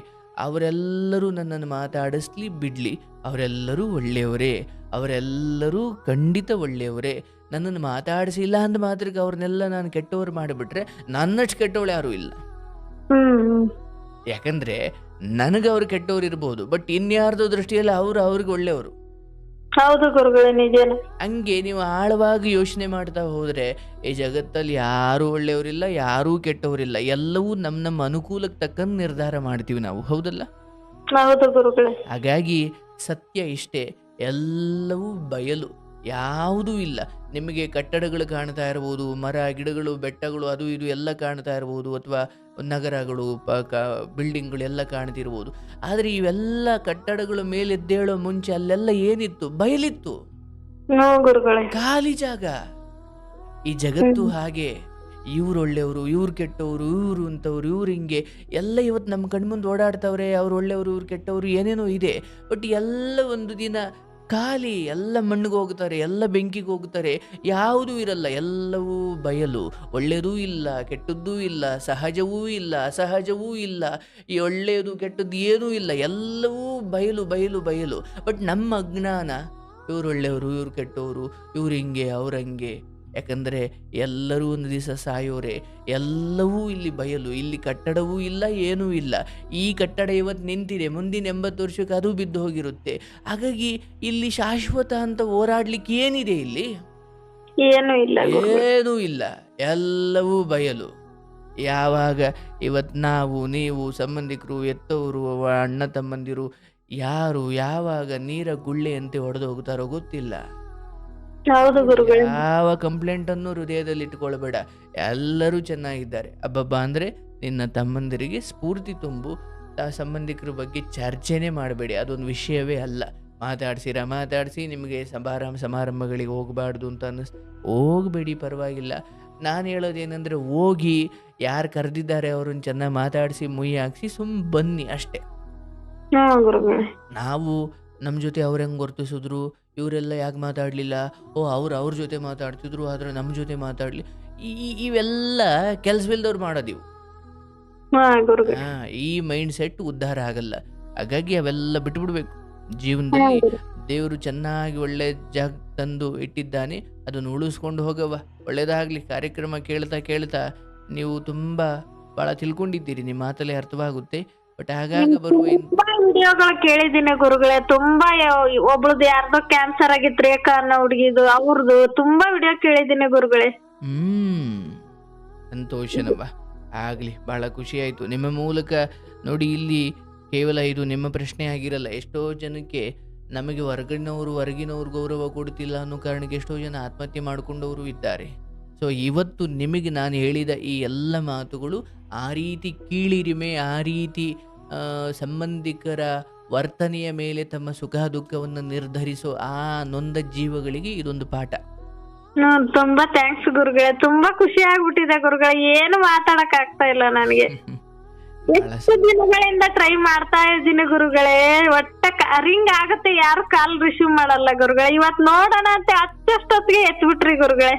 ಅವರೆಲ್ಲರೂ ನನ್ನನ್ನು ಮಾತಾಡಿಸ್ಲಿ ಬಿಡಲಿ, ಅವರೆಲ್ಲರೂ ಒಳ್ಳೆಯವರೇ, ಅವರೆಲ್ಲರೂ ಖಂಡಿತ ಒಳ್ಳೆಯವರೇ. ನನ್ನನ್ನು ಮಾತಾಡಿಸಿಲ್ಲ ಅಂದ ಮಾತ್ರಕ್ಕೆ ಅವ್ರನ್ನೆಲ್ಲ ನಾನು ಕೆಟ್ಟವರು ಮಾಡಿಬಿಟ್ರೆ ನನ್ನಷ್ಟು ಕೆಟ್ಟವಳು ಯಾರೂ ಇಲ್ಲ. ಯಾಕಂದ್ರೆ ನನಗೆ ಅವ್ರು ಕೆಟ್ಟವ್ರು ಇರ್ಬೋದು, ಬಟ್ ಇನ್ಯಾರ್ದೋ ದೃಷ್ಟಿಯಲ್ಲಿ ಅವ್ರಿಗೆ ಒಳ್ಳೆಯವರು. ಹೌದು ಗುರುಗಳೇ, ನಿಜನೇ. ಹಂಗೆ ನೀವು ಆಳವಾಗಿ ಯೋಚನೆ ಮಾಡ್ತಾ ಹೋದ್ರೆ ಈ ಜಗತ್ತಲ್ಲಿ ಯಾರೂ ಒಳ್ಳೆಯವರಿಲ್ಲ, ಯಾರೂ ಕೆಟ್ಟವರಿಲ್ಲ. ಎಲ್ಲವೂ ನಮ್ಮ ಅನುಕೂಲಕ್ಕೆ ತಕ್ಕಂತೆ ನಿರ್ಧಾರ ಮಾಡ್ತೀವಿ ನಾವು. ಹೌದಲ್ಲ? ಹೌದು ಗುರುಗಳೇ. ಹಾಗಾಗಿ ಸತ್ಯ ಇಷ್ಟೇ, ಎಲ್ಲವೂ ಬಯಲು, ಯಾವುದೂ ಇಲ್ಲ. ನಿಮಗೆ ಕಟ್ಟಡಗಳು ಕಾಣ್ತಾ ಇರ್ಬೋದು, ಮರ ಗಿಡಗಳು ಬೆಟ್ಟಗಳು ಅದು ಇದು ಎಲ್ಲ ಕಾಣ್ತಾ ಇರ್ಬೋದು, ಅಥವಾ ನಗರಗಳು ಬಿಲ್ಡಿಂಗ್ಗಳು ಎಲ್ಲ ಕಾಣ್ತಿರ್ಬೋದು. ಆದರೆ ಇವೆಲ್ಲ ಕಟ್ಟಡಗಳ ಮೇಲೆದ್ದೇಳೋ ಮುಂಚೆ ಅಲ್ಲೆಲ್ಲ ಏನಿತ್ತು? ಬಯಲಿತ್ತು, ಖಾಲಿ ಜಾಗ. ಈ ಜಗತ್ತು ಹಾಗೆ. ಇವ್ರು ಒಳ್ಳೆಯವರು, ಇವ್ರು ಕೆಟ್ಟವರು, ಇವ್ರು ಅಂತವ್ರು, ಇವ್ರು ಹಿಂಗೆ ಎಲ್ಲ ಇವತ್ತು ನಮ್ಮ ಕಣ್ಮುಂದೆ ಓಡಾಡ್ತವ್ರೆ. ಅವ್ರು ಒಳ್ಳೆಯವರು, ಇವ್ರು ಕೆಟ್ಟವರು, ಏನೇನೋ ಇದೆ. ಬಟ್ ಎಲ್ಲ ಒಂದು ದಿನ ಖಾಲಿ, ಎಲ್ಲ ಮಣ್ಣಿಗೆ ಹೋಗ್ತಾರೆ, ಎಲ್ಲ ಬೆಂಕಿಗೆ ಹೋಗ್ತಾರೆ, ಯಾವುದೂ ಇರಲ್ಲ. ಎಲ್ಲವೂ ಬಯಲು. ಒಳ್ಳೆಯದೂ ಇಲ್ಲ, ಕೆಟ್ಟದ್ದೂ ಇಲ್ಲ, ಸಹಜವೂ ಇಲ್ಲ, ಅಸಹಜವೂ ಇಲ್ಲ, ಈ ಒಳ್ಳೆಯದು ಕೆಟ್ಟದ್ದು ಏನೂ ಇಲ್ಲ. ಎಲ್ಲವೂ ಬಯಲು ಬಯಲು ಬಯಲು. ಬಟ್ ನಮ್ಮ ಅಜ್ಞಾನ, ಇವ್ರು ಒಳ್ಳೆಯವರು, ಇವ್ರು ಕೆಟ್ಟವರು, ಇವ್ರು ಹಿಂಗೆ ಅವ್ರಂಗೆ. ಯಾಕಂದರೆ ಎಲ್ಲರೂ ಒಂದು ದಿವಸ ಸಾಯೋರೆ. ಎಲ್ಲವೂ ಇಲ್ಲಿ ಬಯಲು, ಇಲ್ಲಿ ಕಟ್ಟಡವೂ ಇಲ್ಲ, ಏನೂ ಇಲ್ಲ. ಈ ಕಟ್ಟಡ ಇವತ್ತು ನಿಂತಿದೆ, ಮುಂದಿನ 80 ವರ್ಷಕ್ಕೆ ಅದು ಬಿದ್ದು ಹೋಗಿರುತ್ತೆ. ಹಾಗಾಗಿ ಇಲ್ಲಿ ಶಾಶ್ವತ ಅಂತ ಹೋರಾಡ್ಲಿಕ್ಕೆ ಏನಿದೆ? ಇಲ್ಲಿ ಏನೂ ಇಲ್ಲ, ಎಲ್ಲವೂ ಬಯಲು. ಯಾವಾಗ ಇವತ್ತು ನಾವು, ನೀವು, ಸಂಬಂಧಿಕರು, ಹೆತ್ತವರು, ಅಣ್ಣ ತಮ್ಮಂದಿರು ಯಾರು ಯಾವಾಗ ನೀರ ಗುಳ್ಳೆಯಂತೆ ಹೊಡೆದು ಹೋಗ್ತಾರೋ ಗೊತ್ತಿಲ್ಲ. ಹೌದು ಗುರುಗಳೇ. ಯಾವ ಕಂಪ್ಲೇಂಟನ್ನು ಹೃದಯದಲ್ಲಿ ಇಟ್ಕೊಳ್ಬೇಡ. ಎಲ್ಲರೂ ಚೆನ್ನಾಗಿದ್ದಾರೆ. ಅಬ್ಬಬ್ಬಾ ಅಂದರೆ ನಿನ್ನ ತಮ್ಮಂದಿರಿಗೆ ಸ್ಫೂರ್ತಿ ತುಂಬು. ಸಂಬಂಧಿಕರ ಬಗ್ಗೆ ಚರ್ಚೆನೇ ಮಾಡಬೇಡಿ. ಅದೊಂದು ವಿಷಯವೇ ಅಲ್ಲ. ಮಾತಾಡಿಸಿ ನಿಮಗೆ ಸಮಾರಂಭಗಳಿಗೆ ಹೋಗಬಾರ್ದು ಅಂತ ಹೋಗಬೇಡಿ, ಪರವಾಗಿಲ್ಲ. ನಾನು ಹೇಳೋದೇನೆಂದರೆ, ಹೋಗಿ ಯಾರು ಕರೆದಿದ್ದಾರೆ ಅವ್ರನ್ನ ಚೆನ್ನಾಗಿ ಮಾತಾಡಿಸಿ ಮುಯ್ಯಿ ಹಾಕ್ಸಿ ಬನ್ನಿ ಅಷ್ಟೇ. ಗುರುಗಳೇ. ನಾವು ನಮ್ಮ ಜೊತೆ ಅವ್ರು ಹೆಂಗೆ ವರ್ತಿಸಿದ್ರು, ಇವರೆಲ್ಲ ಯಾಕೆ ಮಾತಾಡಲಿಲ್ಲ, ಅವ್ರ ಜೊತೆ ಮಾತಾಡ್ತಿದ್ರು ಆದರೆ ನಮ್ಮ ಜೊತೆ ಮಾತಾಡಲಿ, ಇವೆಲ್ಲ ಕೆಲಸವಿಲ್ದವ್ರು ಮಾಡೋದಿವು. ಈ ಮೈಂಡ್ ಸೆಟ್ ಉದ್ಧಾರ ಆಗಲ್ಲ. ಹಾಗಾಗಿ ಅವೆಲ್ಲ ಬಿಟ್ಬಿಡ್ಬೇಕು. ಜೀವನದಲ್ಲಿ ದೇವರು ಚೆನ್ನಾಗಿ ಒಳ್ಳೆ ಜಾಗ ತಂದು ಇಟ್ಟಿದ್ದಾನೆ, ಅದನ್ನು ಉಳಿಸ್ಕೊಂಡು ಹೋಗವ. ಒಳ್ಳೇದಾಗಲಿ. ಕಾರ್ಯಕ್ರಮ ಕೇಳ್ತಾ ನೀವು ಭಾಳ ತಿಳ್ಕೊಂಡಿದ್ದೀರಿ. ನಿಮ್ಮ ಮಾತಲ್ಲೇ ಅರ್ಥವಾಗುತ್ತೆ. ಬಟ್ ಆಗಾಗ ಬರುವ ತುಂಬಾ ವಿಡಿಯೋಗಳು ಕೇಳಿದ್ದೀನಿ ಗುರುಗಳೇ. ತುಂಬಾ ಒಬ್ಳದು ಯಾರ್ದೋ ಕ್ಯಾನ್ಸರ್ ಆಗಿತ್ತು, ರೇಖಾ ಅನ್ನೋ ಹುಡುಗಿದು, ಅವ್ರದ್ದು ತುಂಬಾ ವಿಡಿಯೋ ಕೇಳಿದ್ದೀನಿ ಗುರುಗಳೇ. ಸಂತೋಷನವ್ವ. ಆಗಲಿ, ಭಾಳ ಖುಷಿ ಆಯಿತು ನಿಮ್ಮ ಮೂಲಕ. ನೋಡಿ, ಇಲ್ಲಿ ಕೇವಲ ಇದು ನಿಮ್ಮ ಪ್ರಶ್ನೆ ಆಗಿರಲ್ಲ. ಎಷ್ಟೋ ಜನಕ್ಕೆ ನಮಗೆ ಹೊರಗಿನವ್ರು ಗೌರವ ಕೊಡ್ತಿಲ್ಲ ಅನ್ನೋ ಕಾರಣಕ್ಕೆ ಎಷ್ಟೋ ಜನ ಆತ್ಮಹತ್ಯೆ ಮಾಡಿಕೊಂಡವರು ಇದ್ದಾರೆ. ಸೊ ಇವತ್ತು ನಿಮಗೆ ನಾನು ಹೇಳಿದ ಈ ಎಲ್ಲ ಮಾತುಗಳು ಆ ರೀತಿ ಕೀಳಿರಿಮೆ, ಆ ರೀತಿ ಸಂಬಂಧಿಕರ ವರ್ತನೆಯ ಮೇಲೆ ತಮ್ಮ ಸುಖ ದುಃಖವನ್ನು ನಿರ್ಧರಿಸೋ ಆ ನೊಂದ ಜೀವಗಳಿಗೆ ಇದೊಂದು ಪಾಠ. ತುಂಬಾ ಥ್ಯಾಂಕ್ಸ್ ಗುರುಗಳೇ. ತುಂಬಾ ಖುಷಿ ಆಗ್ಬಿಟ್ಟಿದೆ ಗುರುಗಳೇ. ಏನು ಮಾತಾಡಕ್ ಆಗ್ತಾ ಇಲ್ಲ ನನಗೆ. ಎಷ್ಟು ದಿನಗಳಿಂದ ಟ್ರೈ ಮಾಡ್ತಾ ಇದ್ದೀನಿ ಗುರುಗಳೇ. ರಿಂಗ್ ಆಗುತ್ತೆ, ಯಾರು ಕಾಲ್ ರಿಸೀವ್ ಮಾಡಲ್ಲ ಗುರುಗಳೇ. ಇವತ್ ನೋಡೋಣ ಅಂತ ಅಷ್ಟೊತ್ತಿಗೆ ಎತ್ಬಿಟ್ರಿ ಗುರುಗಳೇ.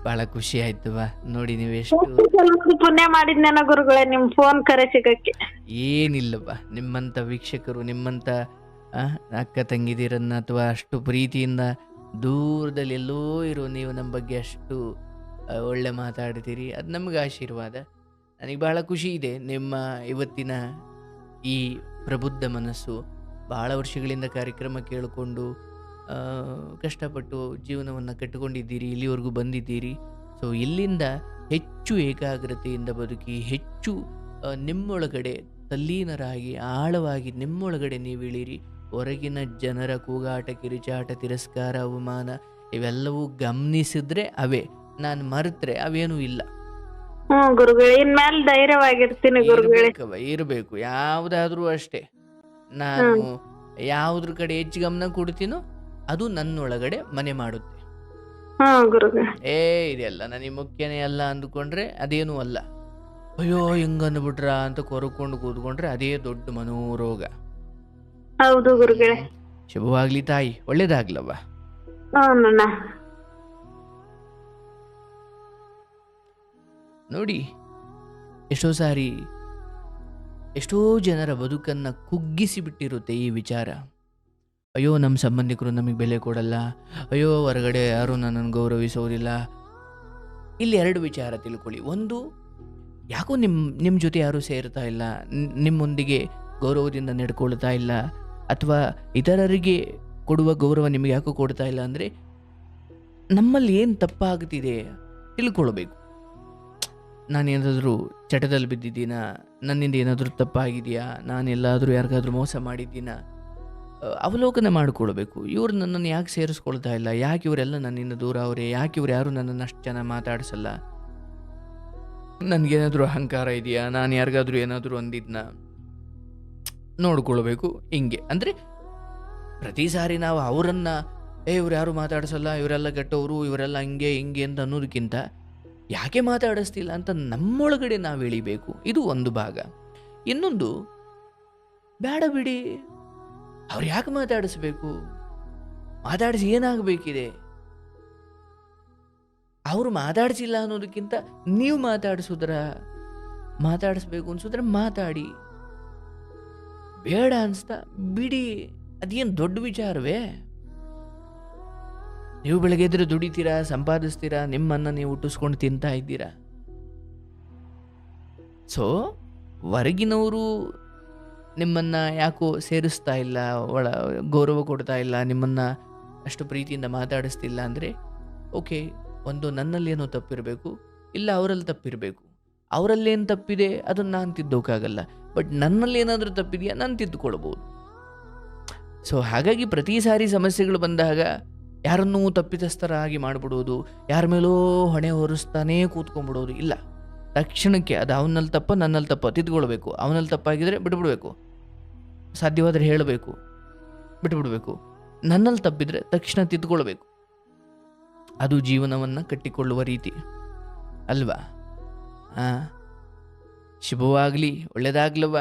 ಬಹಳ ಖುಷಿ ಆಯ್ತವಾ. ನೋಡಿ, ನೀವು ಎಷ್ಟು ಪುಣ್ಯ ಮಾಡಿದ್ನೇನೋ ಗುರುಗಳೇ ನಿಮ್ ಫೋನ್ ಕರೆ ಸಿಗಕ್ಕೆ. ಏನಿಲ್ಲವಾ, ನಿಮ್ಮಂತ ವೀಕ್ಷಕರು, ನಿಮ್ಮಂತ ಅಕ್ಕ ತಂಗಿದಿರನ್ನ ಅಥವಾ ಅಷ್ಟು ಪ್ರೀತಿಯಿಂದ ದೂರದಲ್ಲಿ ಎಲ್ಲೋ ಇರೋ ನೀವು ನಮ್ಮ ಬಗ್ಗೆ ಅಷ್ಟು ಒಳ್ಳೆ ಮಾತಾಡ್ತೀರಿ. ಅದು ನಮ್ಗೆ ಆಶೀರ್ವಾದ. ನನಗೆ ಬಹಳ ಖುಷಿ ಇದೆ ನಿಮ್ಮ ಇವತ್ತಿನ ಈ ಪ್ರಬುದ್ಧ ಮನಸ್ಸು. ಭಾಳ ವರ್ಷಗಳಿಂದ ಕಾರ್ಯಕ್ರಮ ಕೇಳಿಕೊಂಡು ಕಷ್ಟಪಟ್ಟು ಜೀವನವನ್ನು ಕಟ್ಟಿಕೊಂಡಿದ್ದೀರಿ, ಇಲ್ಲಿವರೆಗೂ ಬಂದಿದ್ದೀರಿ. ಸೊ ಇಲ್ಲಿಂದ ಹೆಚ್ಚು ಏಕಾಗ್ರತೆಯಿಂದ ಬದುಕಿ, ಹೆಚ್ಚು ನಿಮ್ಮೊಳಗಡೆ ತಲ್ಲೀನರಾಗಿ ಆಳವಾಗಿ ನಿಮ್ಮೊಳಗಡೆ ನೀವು ಇಳೀರಿ. ಹೊರಗಿನ ಜನರ ಕೂಗಾಟ, ಕಿರುಚಾಟ, ತಿರಸ್ಕಾರ, ಅವಮಾನ ಇವೆಲ್ಲವೂ ಗಮನಿಸಿದ್ರೆ ಅವೇ, ನಾನು ಮರೆತ್ರೆ ಅವೇನೂ ಇಲ್ಲ. ಗುರುಗಳೇ, ಇನ್ಮೇಲೆ ಧೈರ್ಯವಾಗಿರ್ತೀನಿ ಗುರುಗಳೇ. ಇರಬೇಕು. ಯಾವುದಾದ್ರೂ ಅಷ್ಟೇ, ನಾನು ಯಾವುದ್ರ ಕಡೆ ಹೆಚ್ಚು ಗಮನ ಕೊಡ್ತೀನೋ ಅದು ನನ್ನೊಳಗಡೆ ಮನೆ ಮಾಡುತ್ತೆ. ಇದೆಲ್ಲ ನನಗೆ ಮುಖ್ಯನೇ ಅಲ್ಲ ಅಂದುಕೊಂಡ್ರೆ ಅದೇನೂ ಅಲ್ಲ. ಅಯ್ಯೋ ಹಿಂಗಂದ್ಬಿಟ್ರ ಅಂತ ಕೊರಕೊಂಡು ಕೂತ್ಕೊಂಡ್ರೆ ಅದೇ ದೊಡ್ಡ ಮನೋರೋಗ. ಹೌದು ಗುರುಗಳೇ. ಶುಭವಾಗ್ಲಿ ತಾಯಿ, ಒಳ್ಳೇದಾಗ್ಲವ್ವ. ನೋಡಿ, ಎಷ್ಟೋ ಸಾರಿ ಎಷ್ಟೋ ಜನರ ಬದುಕನ್ನ ಕುಗ್ಗಿಸಿ ಬಿಟ್ಟಿರುತ್ತೆ ಈ ವಿಚಾರ. ಅಯ್ಯೋ, ನಮ್ಮ ಸಂಬಂಧಿಕರು ನಮಗೆ ಬೆಲೆ ಕೊಡಲ್ಲ, ಅಯ್ಯೋ ಹೊರಗಡೆ ಯಾರು ನನ್ನನ್ನು ಗೌರವಿಸೋದಿಲ್ಲ. ಇಲ್ಲಿ ಎರಡು ವಿಚಾರ ತಿಳ್ಕೊಳ್ಳಿ. ಒಂದು, ಯಾಕೋ ನಿಮ್ಮ ಜೊತೆ ಯಾರೂ ಸೇರ್ತಾ ಇಲ್ಲ, ನಿಮ್ಮೊಂದಿಗೆ ಗೌರವದಿಂದ ನಡ್ಕೊಳ್ತಾ ಇಲ್ಲ, ಅಥವಾ ಇತರರಿಗೆ ಕೊಡುವ ಗೌರವ ನಿಮಗೆ ಯಾಕೋ ಕೊಡ್ತಾ ಇಲ್ಲ ಅಂದರೆ ನಮ್ಮಲ್ಲಿ ಏನು ತಪ್ಪಾಗ್ತಿದೆ ತಿಳ್ಕೊಳ್ಬೇಕು. ನಾನೇನಾದರೂ ಚಟದಲ್ಲಿ ಬಿದ್ದಿದ್ದೀನಾ, ನನ್ನಿಂದ ಏನಾದರೂ ತಪ್ಪಾಗಿದೆಯಾ, ನಾನೆಲ್ಲಾದರೂ ಯಾರಿಗಾದ್ರೂ ಮೋಸ ಮಾಡಿದ್ದೀನಾ, ಅವಲೋಕನ ಮಾಡಿಕೊಳ್ಬೇಕು. ಇವ್ರು ನನ್ನನ್ನು ಯಾಕೆ ಸೇರಿಸ್ಕೊಳ್ತಾ ಇಲ್ಲ, ಯಾಕೆ ಇವರೆಲ್ಲ ನನ್ನಿಂದ ದೂರ ಅವರೇ, ಯಾಕೆ ಇವ್ರು ಯಾರು ನನ್ನನ್ನು ಅಷ್ಟು ಚೆನ್ನಾಗಿ ಮಾತಾಡಿಸಲ್ಲ, ನನಗೇನಾದರೂ ಅಹಂಕಾರ ಇದೆಯಾ, ನಾನು ಯಾರಿಗಾದ್ರೂ ಏನಾದರೂ ಅಂದಿದ್ನ ನೋಡ್ಕೊಳ್ಬೇಕು. ಹಿಂಗೆ ಅಂದರೆ ಪ್ರತಿ ಸಾರಿ ನಾವು ಅವರನ್ನು ಇವ್ರು ಯಾರು ಮಾತಾಡಿಸಲ್ಲ, ಇವರೆಲ್ಲ ಕೆಟ್ಟವರು, ಇವರೆಲ್ಲ ಹಿಂಗೆ ಹಿಂಗೆ ಅಂತ ಅನ್ನೋದಕ್ಕಿಂತ ಯಾಕೆ ಮಾತಾಡಿಸ್ತಿಲ್ಲ ಅಂತ ನಮ್ಮೊಳಗಡೆ ನಾವು ಎಳಿಬೇಕು. ಇದು ಒಂದು ಭಾಗ. ಇನ್ನೊಂದು, ಬೇಡ ಬಿಡಿ, ಅವ್ರು ಯಾಕೆ ಮಾತಾಡಿಸ್ಬೇಕು, ಮಾತಾಡಿಸಿ ಏನಾಗಬೇಕಿದೆ, ಅವರು ಮಾತಾಡಿಸಿಲ್ಲ ಅನ್ನೋದಕ್ಕಿಂತ ನೀವು ಮಾತಾಡಿಸ್ಬೇಕು ಅನ್ಸಿದ್ರೆ ಮಾತಾಡಿ, ಬೇಡ ಅನ್ಸ್ತಾ ಬಿಡಿ. ಅದೇನು ದೊಡ್ಡ ವಿಚಾರವೇ? ನೀವು ಬೆಳಗ್ಗೆ ಎದ್ರೆ ದುಡಿತೀರಾ, ಸಂಪಾದಿಸ್ತೀರಾ, ನಿಮ್ಮನ್ನು ನೀವು ಹುಟ್ಟಿಸ್ಕೊಂಡು ತಿಂತಾ ಇದ್ದೀರಾ. ಸೊ ಹೊರಗಿನವರು ನಿಮ್ಮನ್ನು ಯಾಕೋ ಸೇರಿಸ್ತಾ ಇಲ್ಲ, ಗೌರವ ಕೊಡ್ತಾ ಇಲ್ಲ, ನಿಮ್ಮನ್ನು ಅಷ್ಟು ಪ್ರೀತಿಯಿಂದ ಮಾತಾಡಿಸ್ತಿಲ್ಲ ಅಂದರೆ ಓಕೆ, ಒಂದು ನನ್ನಲ್ಲಿ ಏನೋ ತಪ್ಪಿರಬೇಕು, ಇಲ್ಲ ಅವರಲ್ಲಿ ತಪ್ಪಿರಬೇಕು. ಅವರಲ್ಲೇನು ತಪ್ಪಿದೆ ಅದನ್ನು ನಾನು ತಿದ್ದೋಕ್ಕಾಗಲ್ಲ. ಬಟ್ ನನ್ನಲ್ಲಿ ಏನಾದರೂ ತಪ್ಪಿದೆಯಾ ನಾನು ತಿದ್ದುಕೊಳ್ಬೋದು. ಸೊ ಹಾಗಾಗಿ ಪ್ರತಿ ಸಾರಿ ಸಮಸ್ಯೆಗಳು ಬಂದಾಗ ಯಾರನ್ನೂ ತಪ್ಪಿತಸ್ಥರಾಗಿ ಮಾಡಿಬಿಡೋದು, ಯಾರ ಮೇಲೋ ಹೊಣೆ ಹೊರಿಸ್ತಾನೇ ಕೂತ್ಕೊಂಡ್ಬಿಡೋದು ಇಲ್ಲ. ತಕ್ಷಣಕ್ಕೆ ಅದು ಅವನಲ್ಲಿ ತಪ್ಪ ನನ್ನಲ್ಲಿ ತಪ್ಪ ತಿದ್ದುಕೊಳ್ಬೇಕು. ಅವನಲ್ಲಿ ತಪ್ಪಾಗಿದ್ರೆ ಬಿಟ್ಬಿಡ್ಬೇಕು, ಸಾಧ್ಯವಾದರೆ ಹೇಳಬೇಕು, ಬಿಟ್ಬಿಡ್ಬೇಕು. ನನ್ನಲ್ಲಿ ತಪ್ಪಿದ್ರೆ ತಕ್ಷಣ ತಿದ್ದುಕೊಳ್ಬೇಕು. ಅದು ಜೀವನವನ್ನು ಕಟ್ಟಿಕೊಳ್ಳುವ ರೀತಿ ಅಲ್ವಾ? ಹಾಂ, ಶುಭವಾಗಲಿ, ಒಳ್ಳೆಯದಾಗ್ಲವ್ವ.